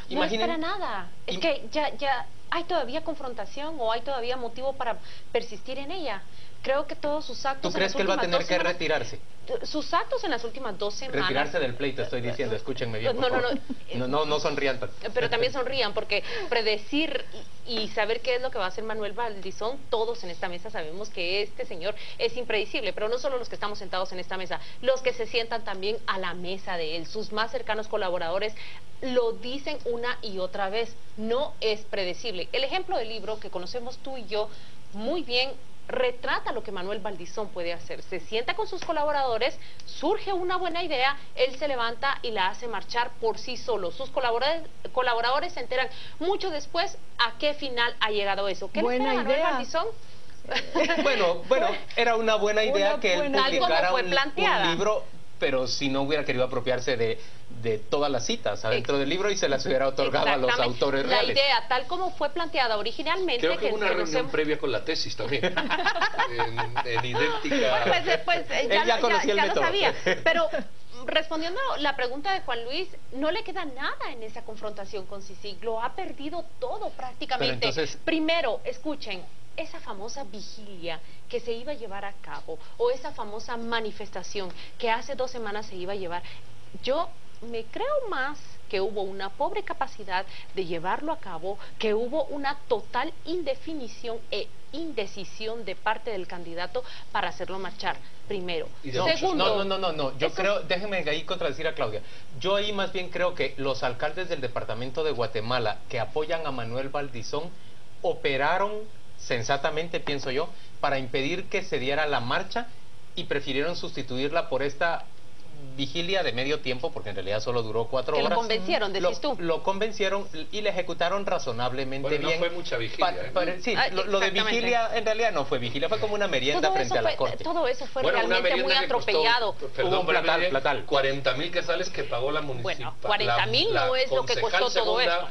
Speaker 13: imaginen...
Speaker 14: No espera nada, es que ya hay todavía confrontación, o hay todavía motivo para persistir en ella. Creo que todos sus actos...
Speaker 13: ¿Tú crees que él va a tener que retirarse?
Speaker 14: Sus actos en las últimas 2 semanas...
Speaker 13: Retirarse del pleito, estoy diciendo, escúchenme bien, por favor. No sonrían.
Speaker 14: Pero también sonrían, porque predecir y saber qué es lo que va a hacer Manuel Valdizón, todos en esta mesa sabemos que este señor es impredecible, pero no solo los que estamos sentados en esta mesa, los que se sientan también a la mesa de él, sus más cercanos colaboradores, lo dicen una y otra vez, no es predecible. El ejemplo del libro que conocemos tú y yo muy bien retrata lo que Manuel Valdizón puede hacer. Se sienta con sus colaboradores, surge una buena idea, él se levanta y la hace marchar por sí solo. Sus colaboradores se enteran mucho después a qué final ha llegado eso. ¿Qué le espera a Manuel Valdizón?
Speaker 13: Bueno, era una buena idea que él publicara un libro, pero si no hubiera querido apropiarse de todas las citas adentro del libro y se las hubiera otorgado a los autores reales.
Speaker 14: La idea, tal como fue planteada originalmente...
Speaker 15: Creo que hubo una reunión previa con la tesis también, en idéntica...
Speaker 14: Pues ya lo sabía, pero... Respondiendo a la pregunta de Juan Luis, no le queda nada en esa confrontación con CICIG, lo ha perdido todo prácticamente.
Speaker 13: Entonces...
Speaker 14: Primero, escuchen, esa famosa vigilia que se iba a llevar a cabo, o esa famosa manifestación que hace 2 semanas se iba a llevar, yo me creo más que hubo una pobre capacidad de llevarlo a cabo, que hubo una total indefinición e indecisión de parte del candidato para hacerlo marchar, primero. Segundo,
Speaker 13: no, yo creo, déjenme ahí contradecir a Claudia, yo ahí más bien creo que los alcaldes del departamento de Guatemala que apoyan a Manuel Valdizón operaron sensatamente, pienso yo, para impedir que se diera la marcha y prefirieron sustituirla por esta vigilia de medio tiempo, porque en realidad solo duró 4 horas.
Speaker 14: Que lo convencieron, decís tú.
Speaker 13: Lo convencieron y le ejecutaron razonablemente bien.
Speaker 15: Bueno, no fue mucha vigilia.
Speaker 13: Sí, lo de vigilia en realidad no fue vigilia, fue como una merienda frente a la corte.
Speaker 14: Todo eso fue realmente muy atropellado.
Speaker 15: Perdón, platal. 40.000 quetzales que pagó la municipalidad.
Speaker 14: Bueno, 40.000 no es lo que costó todo eso.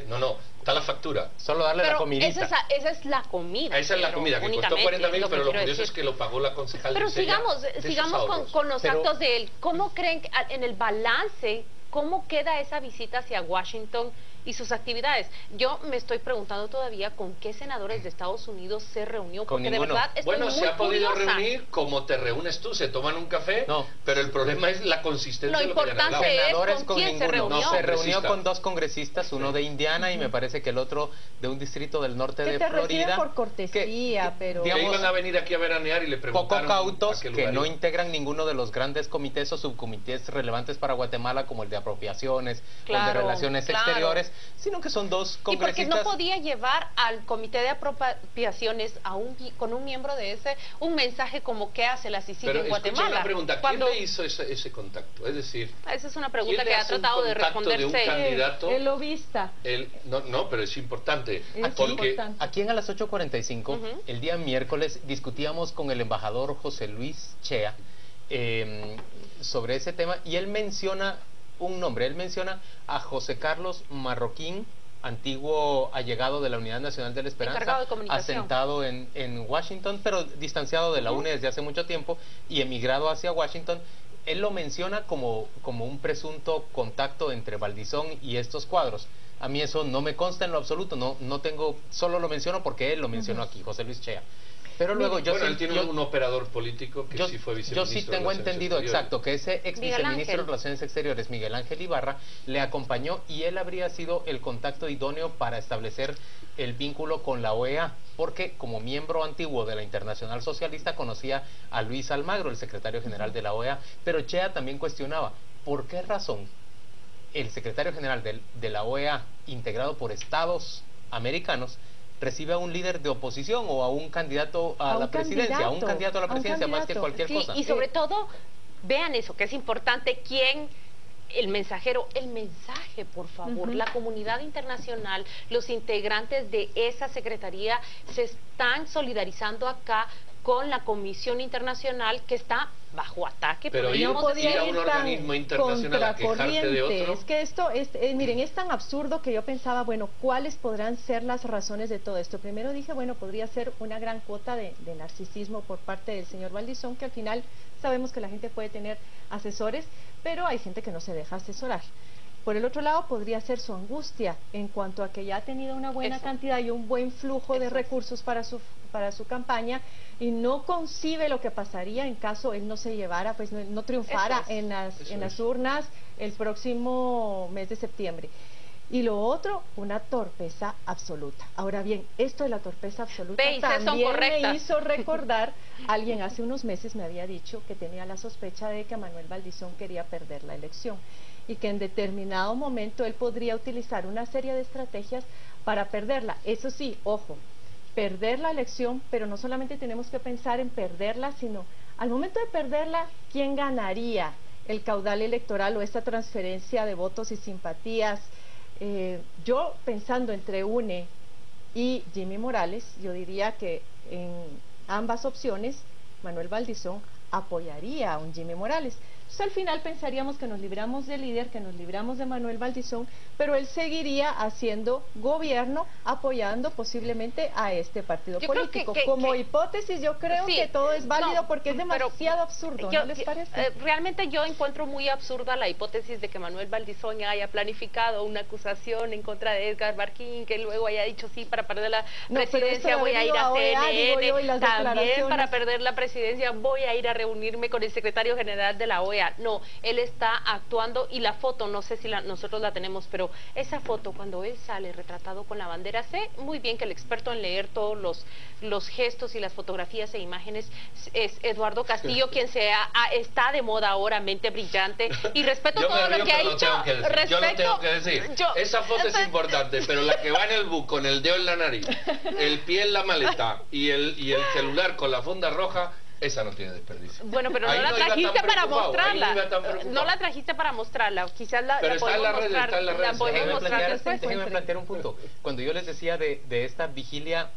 Speaker 15: No, está la factura.
Speaker 13: Solo darle la comidita.
Speaker 14: Esa es la comida.
Speaker 15: Esa es la comida, que costó 40.000, pero lo curioso es que lo pagó la concejal.
Speaker 14: Pero sigamos con los actos de él. ¿Cómo creen que en el balance, cómo queda esa visita hacia Washington y sus actividades? Yo me estoy preguntando todavía con qué senadores de Estados Unidos se reunió, porque de verdad estoy muy
Speaker 15: se ha podido
Speaker 14: curiosa.
Speaker 15: reunir como te reúnes tú, se toman un café, pero el problema es la consistencia de
Speaker 14: lo
Speaker 15: lo que hayan hablado.
Speaker 14: importante es con quién se reunió.
Speaker 13: No, se reunió con 2 congresistas, uno de Indiana y me parece que el otro de un distrito del norte de Florida.
Speaker 16: Que te reciben por cortesía, pero...
Speaker 15: Que iban a venir aquí a veranear y le preguntaron...
Speaker 13: Poco cautos, que no integran ninguno de los grandes comités o subcomités relevantes para Guatemala, como el de apropiaciones, o el de relaciones exteriores, sino que son 2 congresistas.
Speaker 14: Y porque no podía llevar al comité de apropiaciones con un miembro de ese un mensaje como qué hace la Sicilia en Guatemala.
Speaker 15: Pero una pregunta, ¿quién le hizo ese contacto? Es decir,
Speaker 14: esa es una pregunta que ha tratado de responderse.
Speaker 15: De un candidato?
Speaker 16: El lobista.
Speaker 15: No, pero es importante.
Speaker 13: Aquí en a las 8:45, el día miércoles, discutíamos con el embajador José Luis Chea sobre ese tema y él menciona un nombre, él menciona a José Carlos Marroquín, antiguo allegado de la Unidad Nacional de la Esperanza, asentado en Washington, pero distanciado de la UNE desde hace mucho tiempo y emigrado hacia Washington. Él lo menciona como un presunto contacto entre Valdizón y estos cuadros. A mí eso no me consta en lo absoluto, no tengo, solo lo menciono porque él lo mencionó aquí, José Luis Chea. Pero luego
Speaker 15: él tiene un operador político que sí fue viceministro.
Speaker 13: Yo sí tengo entendido exacto que ese ex viceministro de Relaciones Exteriores, Miguel Ángel Ibarra, le acompañó y él habría sido el contacto idóneo para establecer el vínculo con la OEA, porque como miembro antiguo de la Internacional Socialista conocía a Luis Almagro, el secretario general de la OEA, pero Chea también cuestionaba por qué razón el secretario general de la OEA, integrado por estados americanos, recibe a un líder de oposición o a un candidato a la presidencia, más que cualquier cosa.
Speaker 14: Y sobre todo, vean eso, que es importante, el mensaje, por favor, la comunidad internacional, los integrantes de esa secretaría se están solidarizando acá con la Comisión Internacional que está bajo ataque.
Speaker 15: Pero
Speaker 16: no podía
Speaker 15: ir a un organismo internacional a quejarte de otro.
Speaker 16: Es que esto miren, es tan absurdo que yo pensaba, bueno, ¿cuáles podrán ser las razones de todo esto? Primero dije, bueno, podría ser una gran cuota de narcisismo por parte del señor Valdizón, que al final sabemos que la gente puede tener asesores, pero hay gente que no se deja asesorar. Por el otro lado, podría ser su angustia en cuanto a que ya ha tenido una buena cantidad y un buen flujo de recursos para su campaña y no concibe lo que pasaría en caso él no se llevara, pues no triunfara en las urnas el próximo mes de septiembre. Y lo otro, una torpeza absoluta. Ahora bien, esto de la torpeza absoluta también me hizo recordar, alguien hace unos meses me había dicho que tenía la sospecha de que Manuel Valdizón quería perder la elección y que en determinado momento él podría utilizar una serie de estrategias para perderla. Eso sí, ojo, perder la elección, pero no solamente tenemos que pensar en perderla, sino al momento de perderla, ¿quién ganaría el caudal electoral o esta transferencia de votos y simpatías? Yo pensando entre UNE y Jimmy Morales, yo diría que en ambas opciones Manuel Valdizón apoyaría a un Jimmy Morales. Entonces al final pensaríamos que nos libramos del líder, que nos libramos de Manuel Valdizón, pero él seguiría haciendo gobierno apoyando posiblemente a este partido político. Como hipótesis yo creo que todo es válido porque es demasiado absurdo, ¿no les parece?
Speaker 14: Realmente yo encuentro muy absurda la hipótesis de que Manuel Valdizón haya planificado una acusación en contra de Edgar Barquín, que luego haya dicho sí, para perder la presidencia voy a ir a CNN, también para perder la presidencia voy a ir a reunirme con el secretario general de la OEA. sea, no, él está actuando y la foto, no sé si nosotros la tenemos, pero esa foto cuando él sale retratado con la bandera, sé muy bien que el experto en leer todos los gestos y las fotografías e imágenes es Eduardo Castillo, quien está de moda ahora, mente brillante, y respeto todo lo que ha dicho.
Speaker 15: Yo lo tengo que decir. Esa foto es importante, pero la que va en el bus con el dedo en la nariz, el pie en la maleta y el celular con la funda roja, esa no tiene desperdicio.
Speaker 14: Bueno, pero no la trajiste para mostrarla. No la trajiste para mostrarla. Quizás la podemos mostrar. La podemos mostrar después.
Speaker 13: Déjenme plantear un punto. Cuando yo les decía de esta vigilia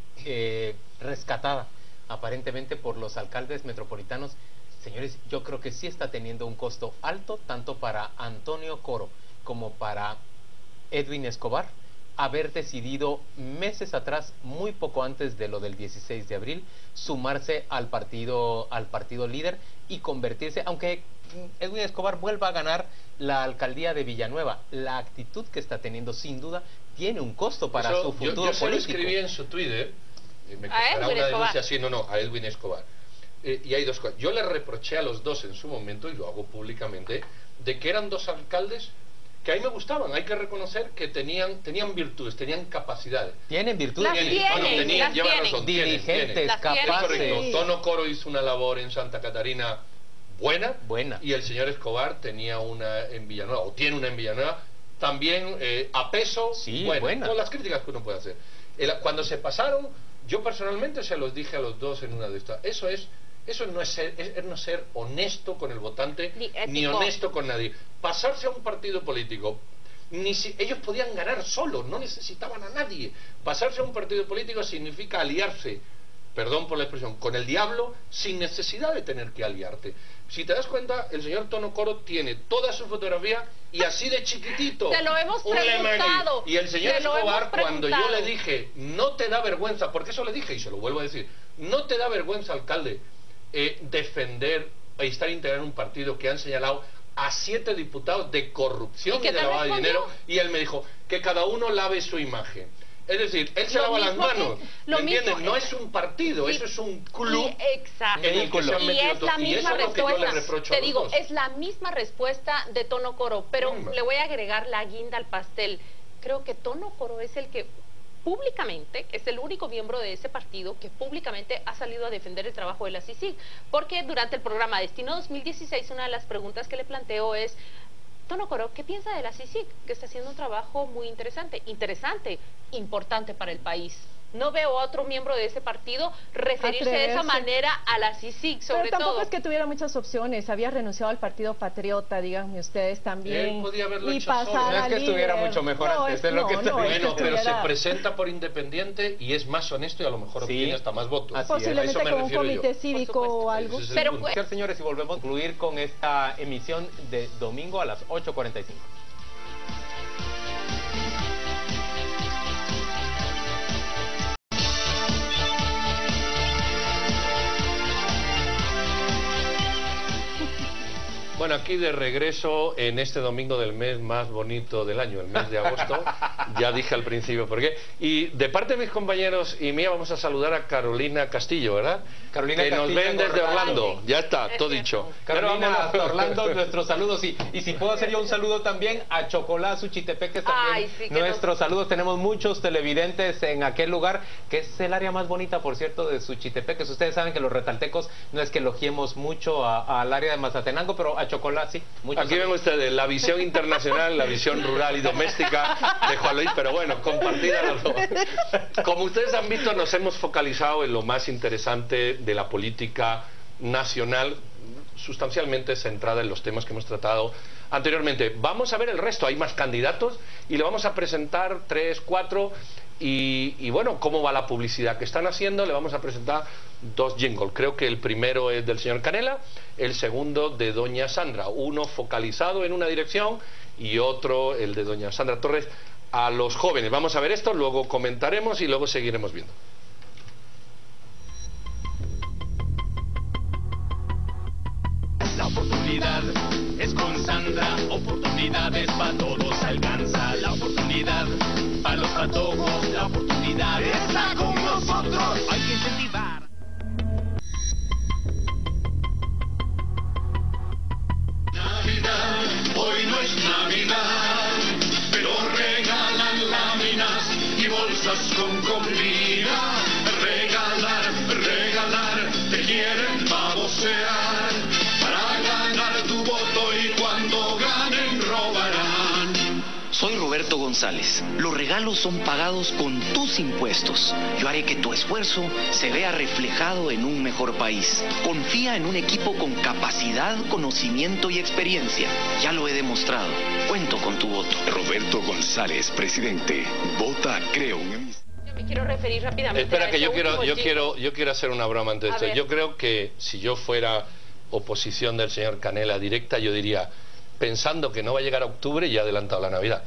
Speaker 13: rescatada aparentemente por los alcaldes metropolitanos, señores, yo creo que sí está teniendo un costo alto, tanto para Antonio Coro como para Edwin Escobar, haber decidido meses atrás, muy poco antes de lo del 16 de abril, sumarse al partido líder y convertirse, aunque Edwin Escobar vuelva a ganar la alcaldía de Villanueva, la actitud que está teniendo sin duda tiene un costo para su futuro político.
Speaker 15: Yo se lo escribí en su Twitter, me costará una denuncia así, a Edwin Escobar. Y hay dos cosas. Yo le reproché a los dos en su momento, y lo hago públicamente, de que eran dos alcaldes que a mí me gustaban. Hay que reconocer que tenían virtudes, tenían capacidades.
Speaker 13: Tienen virtudes.
Speaker 15: Lleva razón,
Speaker 13: diligentes, capaces.
Speaker 15: Correcto. Tono Coro hizo una labor en Santa Catarina buena, y el señor Escobar tenía una en Villanueva, o tiene una en Villanueva, también a peso, buena. Con las críticas que uno puede hacer. Cuando se pasaron, yo personalmente se los dije a los dos en una de estas. Eso no es ser honesto con el votante, ni honesto con nadie. Pasarse a un partido político, ellos podían ganar solos, no necesitaban a nadie. Pasarse a un partido político significa aliarse, perdón por la expresión, con el diablo sin necesidad de tener que aliarte. Si te das cuenta, el señor Tono Coro tiene toda su fotografía y así de chiquitito.
Speaker 14: Te lo hemos preguntado.
Speaker 15: Y el señor Escobar, cuando yo le dije, no te da vergüenza, porque eso le dije y se lo vuelvo a decir, no te da vergüenza, alcalde, defender y estar integrado en un partido que han señalado a 7 diputados de corrupción y de lavado de dinero, y él me dijo que cada uno lave su imagen. Es decir, él se lava las manos, ¿me entiendes? No es un partido, eso es un club.
Speaker 14: Exacto. Y es la misma respuesta. Te digo, es la misma respuesta de Tono Coro, pero le voy a agregar la guinda al pastel. Creo que Tono Coro es el que públicamente, es el único miembro de ese partido que públicamente ha salido a defender el trabajo de la CICIG, porque durante el programa Destino 2016 una de las preguntas que le planteo es: Tono Coro, ¿qué piensa de la CICIG? Que está haciendo un trabajo muy interesante, importante para el país. No veo a otro miembro de ese partido referirse de esa manera a la CICIG, sobre todo.
Speaker 16: Pero tampoco es que tuviera muchas opciones. Había renunciado al Partido Patriota, díganme ustedes también.
Speaker 15: Él podía haberlo hecho
Speaker 16: solo.
Speaker 13: No es que estuviera mucho mejor antes de lo que está.
Speaker 15: Bueno, pero se presenta por independiente y es más honesto y a lo mejor obtiene hasta más votos.
Speaker 16: Posiblemente con un comité cívico o algo.
Speaker 13: Pero señores, y volvemos a concluir con esta emisión de domingo a las 8:45.
Speaker 15: Bueno, aquí de regreso en este domingo del mes más bonito del año, el mes de agosto. Ya dije al principio por qué. Y de parte de mis compañeros y mía vamos a saludar a Carolina Castillo, ¿verdad?
Speaker 13: Carolina
Speaker 15: que
Speaker 13: Castillo,
Speaker 15: nos ven desde Orlando. Ya está, todo dicho.
Speaker 13: Carolina, hasta Orlando, nuestros saludos. Y si puedo hacer yo un saludo también a Chocolá, Suchitepeques también. Nuestros saludos. Tenemos muchos televidentes en aquel lugar, que es el área más bonita, por cierto, de Suchitepeques. Ustedes saben que los retaltecos no es que elogiemos mucho al área de Mazatenango, pero a Chocolá sí.
Speaker 15: Aquí ven ustedes la visión internacional, la visión rural y doméstica de Juan Luis, pero bueno, compartida las dos. Como ustedes han visto, nos hemos focalizado en lo más interesante de la política nacional, sustancialmente centrada en los temas que hemos tratado anteriormente. Vamos a ver el resto, hay más candidatos y le vamos a presentar 3, 4 y bueno, cómo va la publicidad que están haciendo. Le vamos a presentar 2 jingles. Creo que el primero es del señor Canela, el segundo de doña Sandra, uno focalizado en una dirección y otro el de doña Sandra Torres a los jóvenes. Vamos a ver esto, luego comentaremos y luego seguiremos viendo.
Speaker 17: La oportunidad es con Sandra, oportunidades para todos alcanza. La oportunidad para los patojos, la oportunidad está con nosotros. Hay que incentivar. Hoy no es Navidad, pero regalan láminas y bolsas con comida. Regalar, regalar, te quieren babosear para ganar tu voto y cuando ganen robarán.
Speaker 18: Soy Roberto González. Los regalos son pagados con tus impuestos. Yo haré que tu esfuerzo se vea reflejado en un mejor país. Confía en un equipo con capacidad, conocimiento y experiencia. Ya lo he demostrado. Cuento con tu voto.
Speaker 2: Roberto González, presidente. Vota Creo.
Speaker 14: Me quiero referir rápidamente.
Speaker 15: Espera, que yo
Speaker 14: quiero
Speaker 15: hacer una broma ante esto. Yo creo que si yo fuera oposición del señor Canela directa, yo diría, pensando que no va a llegar a octubre, ya ha adelantado la Navidad.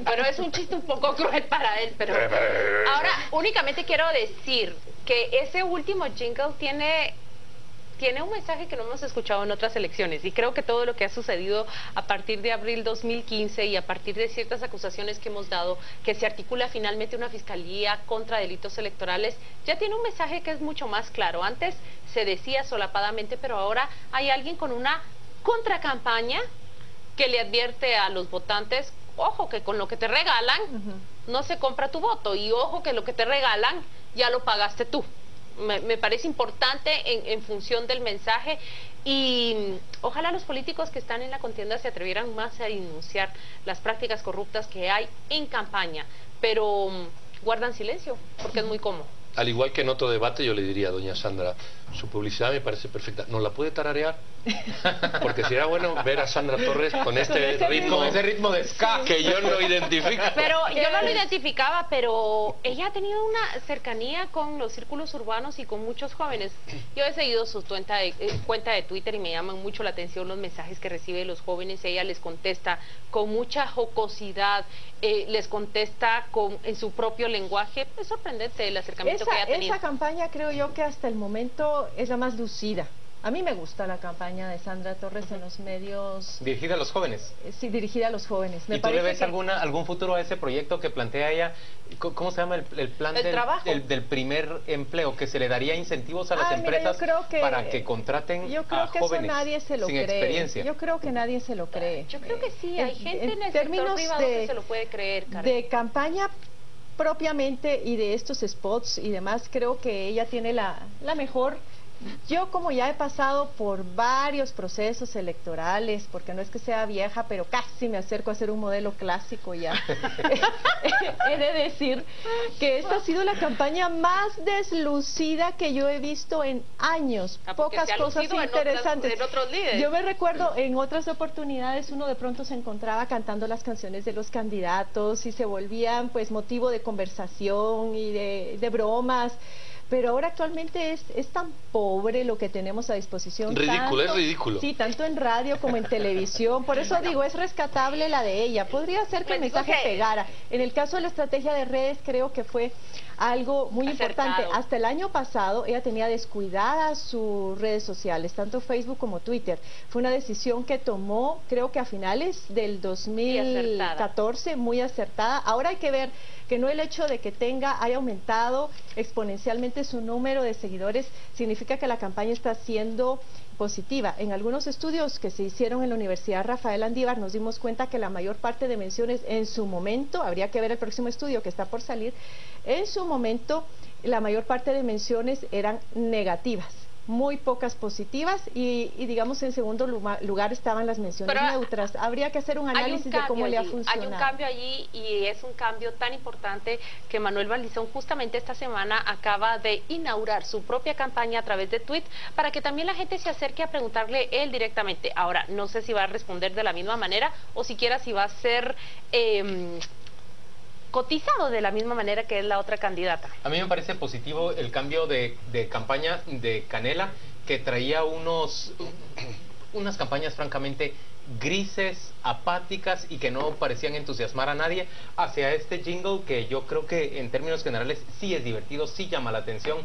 Speaker 14: Bueno, es un chiste un poco cruel para él, pero ahora únicamente quiero decir que ese último jingle tiene un mensaje que no hemos escuchado en otras elecciones, y creo que todo lo que ha sucedido a partir de abril 2015 y a partir de ciertas acusaciones que hemos dado, que se articula finalmente una fiscalía contra delitos electorales, ya tiene un mensaje que es mucho más claro. Antes se decía solapadamente, pero ahora hay alguien con una contracampaña que le advierte a los votantes: ojo que con lo que te regalan no se compra tu voto, y ojo que lo que te regalan ya lo pagaste tú. Me parece importante en función del mensaje, y ojalá los políticos que están en la contienda se atrevieran más a denunciar las prácticas corruptas que hay en campaña, pero guardan silencio porque es muy cómodo.
Speaker 15: Al igual que en otro debate, yo le diría a doña Sandra, su publicidad me parece perfecta. ¿Nos la puede tararear? Porque sería bueno ver a Sandra Torres con ese ritmo de ska que yo no identifico.
Speaker 14: Pero yo no lo identificaba, pero ella ha tenido una cercanía con los círculos urbanos y con muchos jóvenes. Yo he seguido su cuenta de Twitter y me llaman mucho la atención los mensajes que recibe de los jóvenes. Ella les contesta con mucha jocosidad, les contesta en su propio lenguaje. Es sorprendente el acercamiento que ella ha tenido.
Speaker 16: Esa campaña creo yo que hasta el momento es la más lucida. A mí me gusta la campaña de Sandra Torres en los medios.
Speaker 13: ¿Dirigida a los jóvenes?
Speaker 16: Sí, dirigida a los jóvenes.
Speaker 13: ¿Y tú le ves algún futuro a ese proyecto que plantea ella? ¿Cómo se llama el plan del primer empleo? Que se le daría incentivos a las empresas para que contraten a jóvenes.
Speaker 16: Yo creo que eso nadie se lo
Speaker 13: sin
Speaker 16: cree.
Speaker 13: Experiencia.
Speaker 16: Yo creo que nadie se lo cree.
Speaker 14: Yo creo que sí, hay gente en el sector privado que se lo puede creer, Karen.
Speaker 16: De campaña propiamente y de estos spots y demás, creo que ella tiene la mejor. Yo, como ya he pasado por varios procesos electorales, porque no es que sea vieja, pero casi me acerco a ser un modelo clásico ya, he de decir que esta ha sido la campaña más deslucida que yo he visto en años. Pocas cosas interesantes.
Speaker 14: En otros líderes.
Speaker 16: Yo me recuerdo en otras oportunidades uno de pronto se encontraba cantando las canciones de los candidatos y se volvían pues motivo de conversación y de bromas. Pero ahora actualmente es tan pobre lo que tenemos a disposición.
Speaker 15: Ridículo, es ridículo.
Speaker 16: Sí, tanto en radio como en televisión. Por eso digo, es rescatable la de ella. Podría ser que el mensaje pegara. En el caso de la estrategia de redes, creo que fue algo muy importante. Hasta el año pasado ella tenía descuidadas sus redes sociales, tanto Facebook como Twitter. Fue una decisión que tomó, creo que a finales del 2014, muy acertada. Ahora hay que ver que no el hecho de que haya aumentado exponencialmente su número de seguidores significa que la campaña está siendo positiva. En algunos estudios que se hicieron en la Universidad Rafael Andívar nos dimos cuenta que la mayor parte de menciones en su momento, habría que ver el próximo estudio que está por salir, en su momento la mayor parte de menciones eran negativas, muy pocas positivas y digamos en segundo lugar estaban las menciones neutras. Habría que hacer un análisis de cómo le ha funcionado.
Speaker 14: Hay un cambio allí y es un cambio tan importante que Manuel Valdizón justamente esta semana acaba de inaugurar su propia campaña a través de tweet para que también la gente se acerque a preguntarle él directamente. Ahora, no sé si va a responder de la misma manera o siquiera si va a ser cotizado de la misma manera que es la otra candidata.
Speaker 13: A mí me parece positivo el cambio de campaña de Canela, que traía unas campañas francamente grises, apáticas y que no parecían entusiasmar a nadie, hacia este jingle que yo creo que en términos generales sí es divertido, sí llama la atención,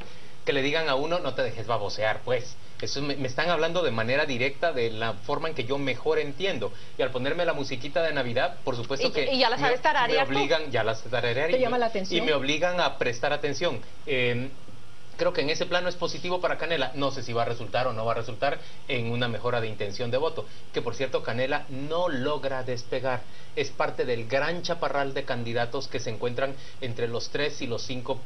Speaker 13: que le digan a uno, no te dejes babosear, pues. Eso me están hablando de manera directa de la forma en que yo mejor entiendo. Y al ponerme la musiquita de Navidad, por supuesto que
Speaker 14: ya la sabes tararear,
Speaker 13: me obligan, ya las tararear
Speaker 16: ¿Te llama la atención?
Speaker 13: Y me obligan a prestar atención. Creo que en ese plano es positivo para Canela. No sé si va a resultar o no va a resultar en una mejora de intención de voto. Que por cierto, Canela no logra despegar. Es parte del gran chaparral de candidatos que se encuentran entre los 3 y los 5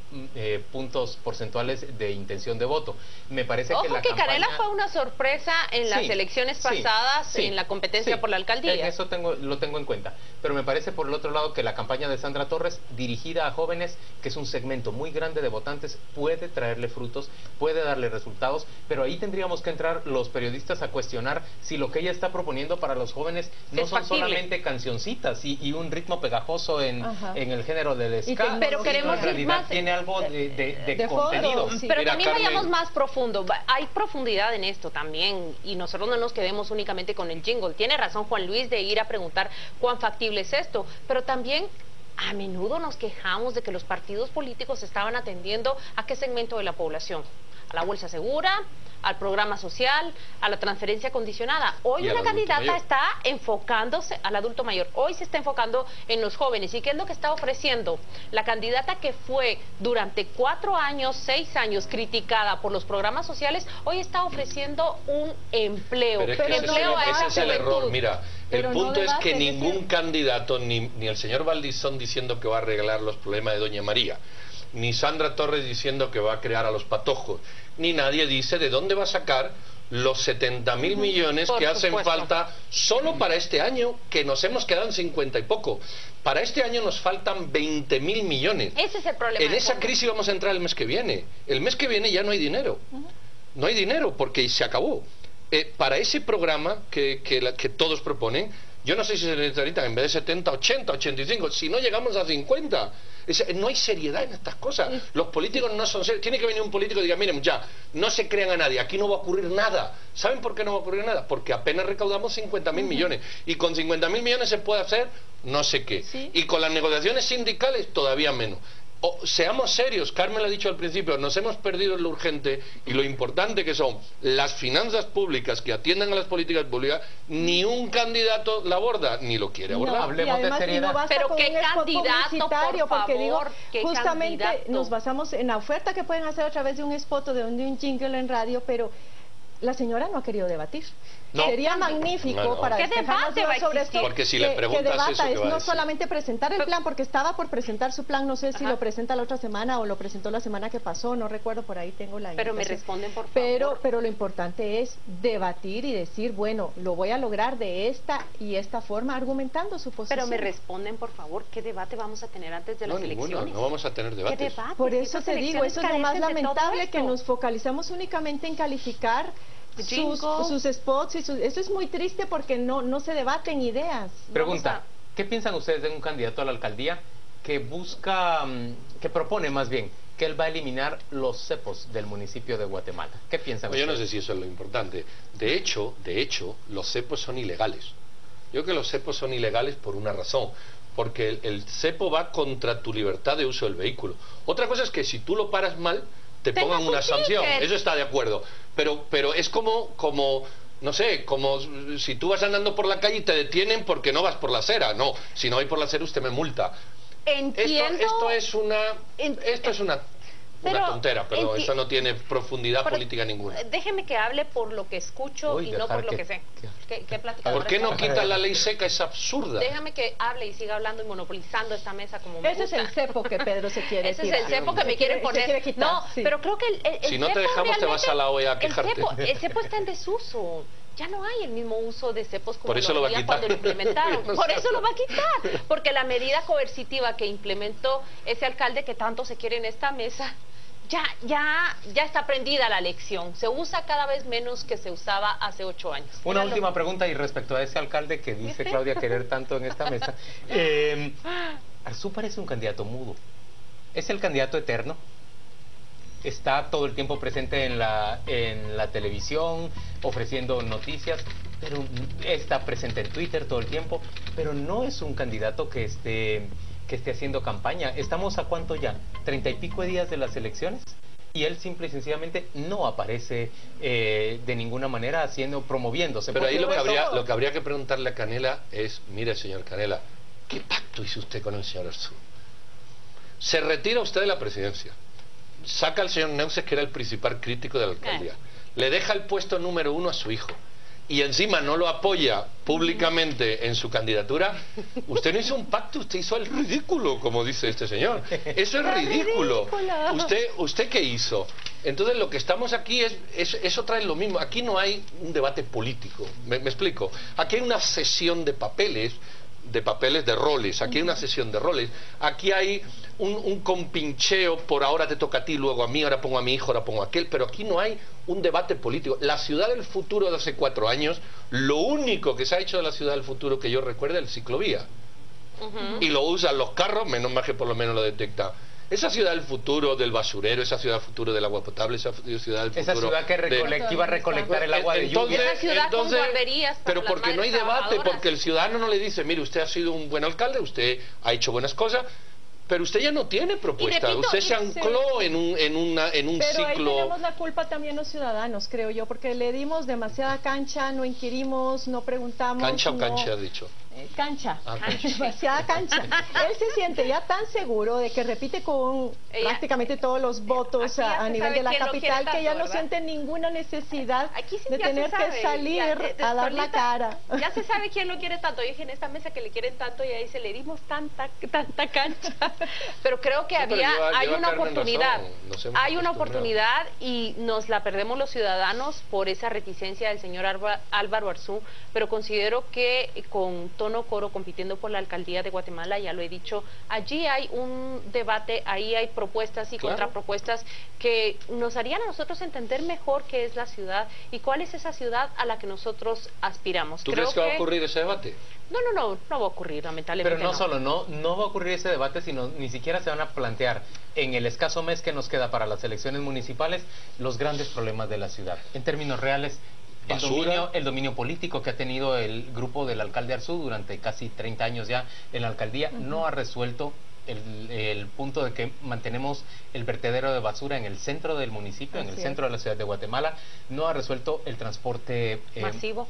Speaker 13: puntos porcentuales de intención de voto. Me parece
Speaker 14: Ojo
Speaker 13: que la
Speaker 14: Canela
Speaker 13: campaña...
Speaker 14: fue una sorpresa en las elecciones pasadas, en la competencia por la alcaldía.
Speaker 13: Eso lo tengo en cuenta. Pero me parece por el otro lado que la campaña de Sandra Torres, dirigida a jóvenes, que es un segmento muy grande de votantes, puede traerle frutos, puede darle resultados, pero ahí tendríamos que entrar los periodistas a cuestionar si lo que ella está proponiendo para los jóvenes no son solamente cancioncitas y un ritmo pegajoso en el género del ska,
Speaker 14: pero queremos
Speaker 13: en realidad
Speaker 14: más,
Speaker 13: tiene algo de contenido.
Speaker 14: Pero
Speaker 13: Mira,
Speaker 14: también
Speaker 13: Carmen,
Speaker 14: vayamos más profundo, hay profundidad en esto también, y nosotros no nos quedemos únicamente con el jingle. Tiene razón Juan Luis de ir a preguntar cuán factible es esto, pero también a menudo nos quejamos de que los partidos políticos estaban atendiendo a qué segmento de la población, a la bolsa segura, al programa social, a la transferencia condicionada. Hoy una candidata está enfocándose al adulto mayor, hoy se está enfocando en los jóvenes. ¿Y qué es lo que está ofreciendo? La candidata que fue durante 4 años, 6 años criticada por los programas sociales, hoy está ofreciendo un empleo.
Speaker 15: Pero es que ese es el error. Mira, el punto es que ningún candidato, ni el señor Valdizón diciendo que va a arreglar los problemas de Doña María, ni Sandra Torres diciendo que va a crear a los patojos, ni nadie dice de dónde va a sacar los 70.000 millones que hacen falta solo para este año, que nos hemos quedado en 50 y poco. Para este año nos faltan 20.000 millones.
Speaker 14: Ese es el problema.
Speaker 15: En esa crisis vamos a entrar el mes que viene. El mes que viene ya no hay dinero. No hay dinero porque se acabó. Para ese programa que todos proponen, yo no sé si se necesitan en vez de 70, 80, 85, si no llegamos a 50. No hay seriedad en estas cosas. Los políticos no son serios. Tiene que venir un político y diga, miren, ya, no se crean a nadie, aquí no va a ocurrir nada. ¿Saben por qué no va a ocurrir nada? Porque apenas recaudamos 50.000 millones. Y con 50.000 millones se puede hacer no sé qué. Y con las negociaciones sindicales todavía menos. Seamos serios, Carmen lo ha dicho al principio, nos hemos perdido lo urgente y lo importante que son las finanzas públicas que atiendan a las políticas públicas. Ni un candidato la aborda, ni lo quiere abordar.
Speaker 16: Hablemos de seriedad. No
Speaker 14: pero qué candidato, por
Speaker 16: porque digo,
Speaker 14: favor,
Speaker 16: justamente
Speaker 14: candidato.
Speaker 16: Nos basamos en la oferta que pueden hacer a través de un spot o de un jingle en radio, pero la señora no ha querido debatir. Sería magnífico para despejarnos dudas sobre esto.
Speaker 15: Porque si le preguntas
Speaker 16: que debata,
Speaker 15: eso, ¿qué
Speaker 16: es
Speaker 15: va a
Speaker 16: no
Speaker 15: decir?
Speaker 16: solamente presentar el plan, porque estaba por presentar su plan, no sé si lo presenta la otra semana o lo presentó la semana que pasó, no recuerdo, por ahí tengo la
Speaker 14: Pero me responden, por favor.
Speaker 16: Pero lo importante es debatir y decir, bueno, lo voy a lograr de esta y esta forma, argumentando su posición.
Speaker 14: Pero me responden, por favor, ¿qué debate vamos a tener antes de las elecciones?
Speaker 15: No vamos a tener debates.
Speaker 14: ¿Qué debate?
Speaker 16: Por eso te digo, eso es lo más lamentable, que
Speaker 14: esto.
Speaker 16: nos focalizamos únicamente en calificar sus spots, eso es muy triste porque no se debaten ideas.
Speaker 13: Pregunta, ¿qué piensan ustedes de un candidato a la alcaldía que busca, que propone más bien, que él va a eliminar los cepos del municipio de Guatemala? ¿Qué piensan ustedes?
Speaker 15: Yo no sé si eso es lo importante. De hecho, los cepos son ilegales. Yo creo que los cepos son ilegales por una razón. Porque el cepo va contra tu libertad de uso del vehículo. Otra cosa es que si tú lo paras mal, te pongan una sanción. Eso está de acuerdo. Pero es como no sé, como si tú vas andando por la calle y te detienen porque no vas por la acera. No, si no vais por la acera usted me multa.
Speaker 14: Entiendo.
Speaker 15: Esto es una tontera, perdón. Esto no tiene profundidad política ninguna.
Speaker 14: Déjeme que hable por lo que escucho y no por lo que sé. ¿Qué platicadores?
Speaker 15: ¿Por qué no quitan la ley seca? Es absurda.
Speaker 14: Déjame que hable y siga hablando y monopolizando esta mesa como me
Speaker 16: gusta. Ese es el cepo que Pedro se quiere
Speaker 14: Ese es el cepo que me quieren poner. Pero creo que el
Speaker 15: si no te dejamos te vas a la OEA a quejarte.
Speaker 14: El cepo está en desuso. Ya no hay el mismo uso de cepos como
Speaker 15: lo había
Speaker 14: cuando lo implementaron. Por eso lo va a quitar. Porque la medida coercitiva que implementó ese alcalde que tanto se quiere en esta mesa, ya está prendida la lección. Se usa cada vez menos que se usaba hace 8 años.
Speaker 13: Una última pregunta y respecto a ese alcalde que dice Claudia querer tanto en esta mesa. Arzú parece un candidato mudo. ¿Es el candidato eterno? Está todo el tiempo presente en la televisión, ofreciendo noticias, pero está presente en Twitter todo el tiempo, pero no es un candidato que esté haciendo campaña. ¿Estamos a cuánto ya? ¿30 y pico de días de las elecciones? Y él simple y sencillamente no aparece de ninguna manera promoviéndose.
Speaker 15: Pero ahí lo que habría que preguntarle a Canela es, mire señor Canela, ¿qué pacto hizo usted con el señor Arzú? Se retira usted de la presidencia. saca al señor Neuses, que era el principal crítico de la alcaldía, le deja el puesto número 1 a su hijo, y encima no lo apoya públicamente en su candidatura, usted no hizo un pacto, usted hizo el ridículo, como dice este señor. Eso es ridículo. ¿Usted qué hizo? Entonces lo que estamos aquí es otra vez lo mismo. Aquí no hay un debate político, me explico. Aquí hay una sesión de papeles de roles, aquí hay una sesión de roles, aquí hay un compincheo, por ahora te toca a ti, luego a mí, ahora pongo a mi hijo, ahora pongo a aquel, pero aquí no hay un debate político. La ciudad del futuro de hace 4 años, lo único que se ha hecho de la ciudad del futuro que yo recuerdo es el ciclovía. Y lo usan los carros, menos mal que por lo menos lo detecta. Esa ciudad del futuro del basurero, esa ciudad del futuro del agua potable, esa ciudad del futuro...
Speaker 13: Esa ciudad que iba a recolectar el agua de lluvia.
Speaker 14: Esa ciudad con guarderías.
Speaker 15: Pero porque no hay debate, porque el ciudadano no le dice, mire, usted ha sido un buen alcalde, usted ha hecho buenas cosas, pero usted ya no tiene propuesta, usted se ancló en un
Speaker 16: pero
Speaker 15: ciclo...
Speaker 16: Ahí tenemos la culpa también los ciudadanos, creo yo, porque le dimos demasiada cancha, no inquirimos, no preguntamos...
Speaker 15: ¿Cancha o cancha has dicho?
Speaker 16: Cancha, demasiada cancha. Él se siente ya tan seguro de que repite con prácticamente todos los votos a nivel de la capital que ya no siente ninguna necesidad de tener que salir a dar la cara.
Speaker 14: Ya se sabe quién lo quiere tanto. Yo dije en esta mesa que le quieren tanto y ahí se le dimos tanta cancha. Pero creo que hay una oportunidad. Hay una oportunidad y nos la perdemos los ciudadanos por esa reticencia del señor Álvaro Arzú, pero considero que con tono coro compitiendo por la alcaldía de Guatemala, ya lo he dicho, allí hay un debate, ahí hay propuestas y contrapropuestas que nos harían a nosotros entender mejor qué es la ciudad y cuál es esa ciudad a la que nosotros aspiramos.
Speaker 15: ¿Tú crees que va a ocurrir ese debate?
Speaker 14: No va a ocurrir, lamentablemente.
Speaker 13: Pero no va a ocurrir ese debate, sino ni siquiera se van a plantear en el escaso mes que nos queda para las elecciones municipales los grandes problemas de la ciudad. En términos reales, el dominio político que ha tenido el grupo del alcalde Arzú durante casi 30 años ya en la alcaldía no ha resuelto el punto de que mantenemos el vertedero de basura en el centro del municipio, en el centro de la ciudad de Guatemala, no ha resuelto el transporte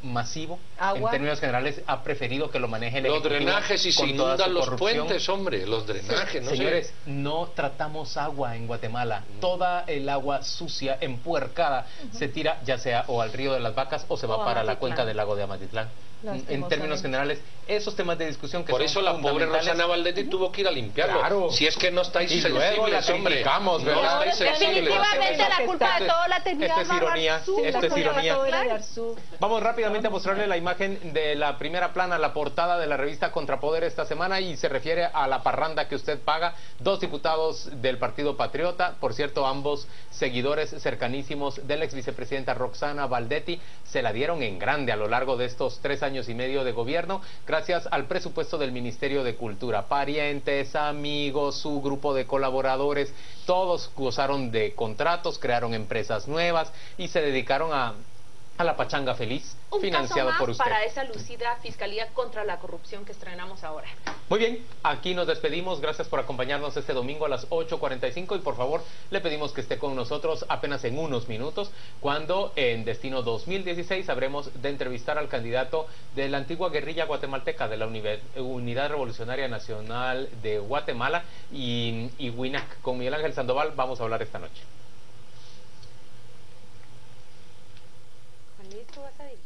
Speaker 13: masivo.
Speaker 16: Agua.
Speaker 13: En términos generales ha preferido que lo maneje el
Speaker 15: los
Speaker 13: Ejecutivo
Speaker 15: drenajes y se inundan los puentes, hombre, los drenajes. No
Speaker 13: señores, no tratamos agua en Guatemala, toda el agua sucia, empuercada, se tira ya sea o al río de las Vacas o se va para la cuenca del lago de Amatitlán. En términos generales, esos temas de discusión que
Speaker 15: por eso la pobre Rosana Valdetti tuvo que ir a limpiarlo. Claro. Si es que no estáis sensibles, hombre.
Speaker 14: No, definitivamente la culpa de todo la tenía
Speaker 13: Esto es ironía. Esto es ironía. Vamos rápidamente a mostrarle la imagen de la primera plana, la portada de la revista Contrapoder esta semana, y se refiere a la parranda que usted paga. 2 diputados del Partido Patriota, por cierto, ambos seguidores cercanísimos de la ex vicepresidenta Roxana Valdetti, se la dieron en grande a lo largo de estos 3 años y medio de gobierno, gracias al presupuesto del Ministerio de Cultura. Parientes, amigos, su grupo de colaboradores, todos gozaron de contratos, crearon empresas nuevas y se dedicaron a la pachanga feliz, financiado por usted.
Speaker 14: Para esa lucida Fiscalía contra la Corrupción que estrenamos ahora.
Speaker 13: Muy bien, aquí nos despedimos. Gracias por acompañarnos este domingo a las 8:45 y por favor le pedimos que esté con nosotros apenas en unos minutos cuando en Destino 2016 habremos de entrevistar al candidato de la antigua guerrilla guatemalteca de la Unidad Revolucionaria Nacional de Guatemala y WINAC. Con Miguel Ángel Sandoval vamos a hablar esta noche.
Speaker 14: ¿Tú vas a decir?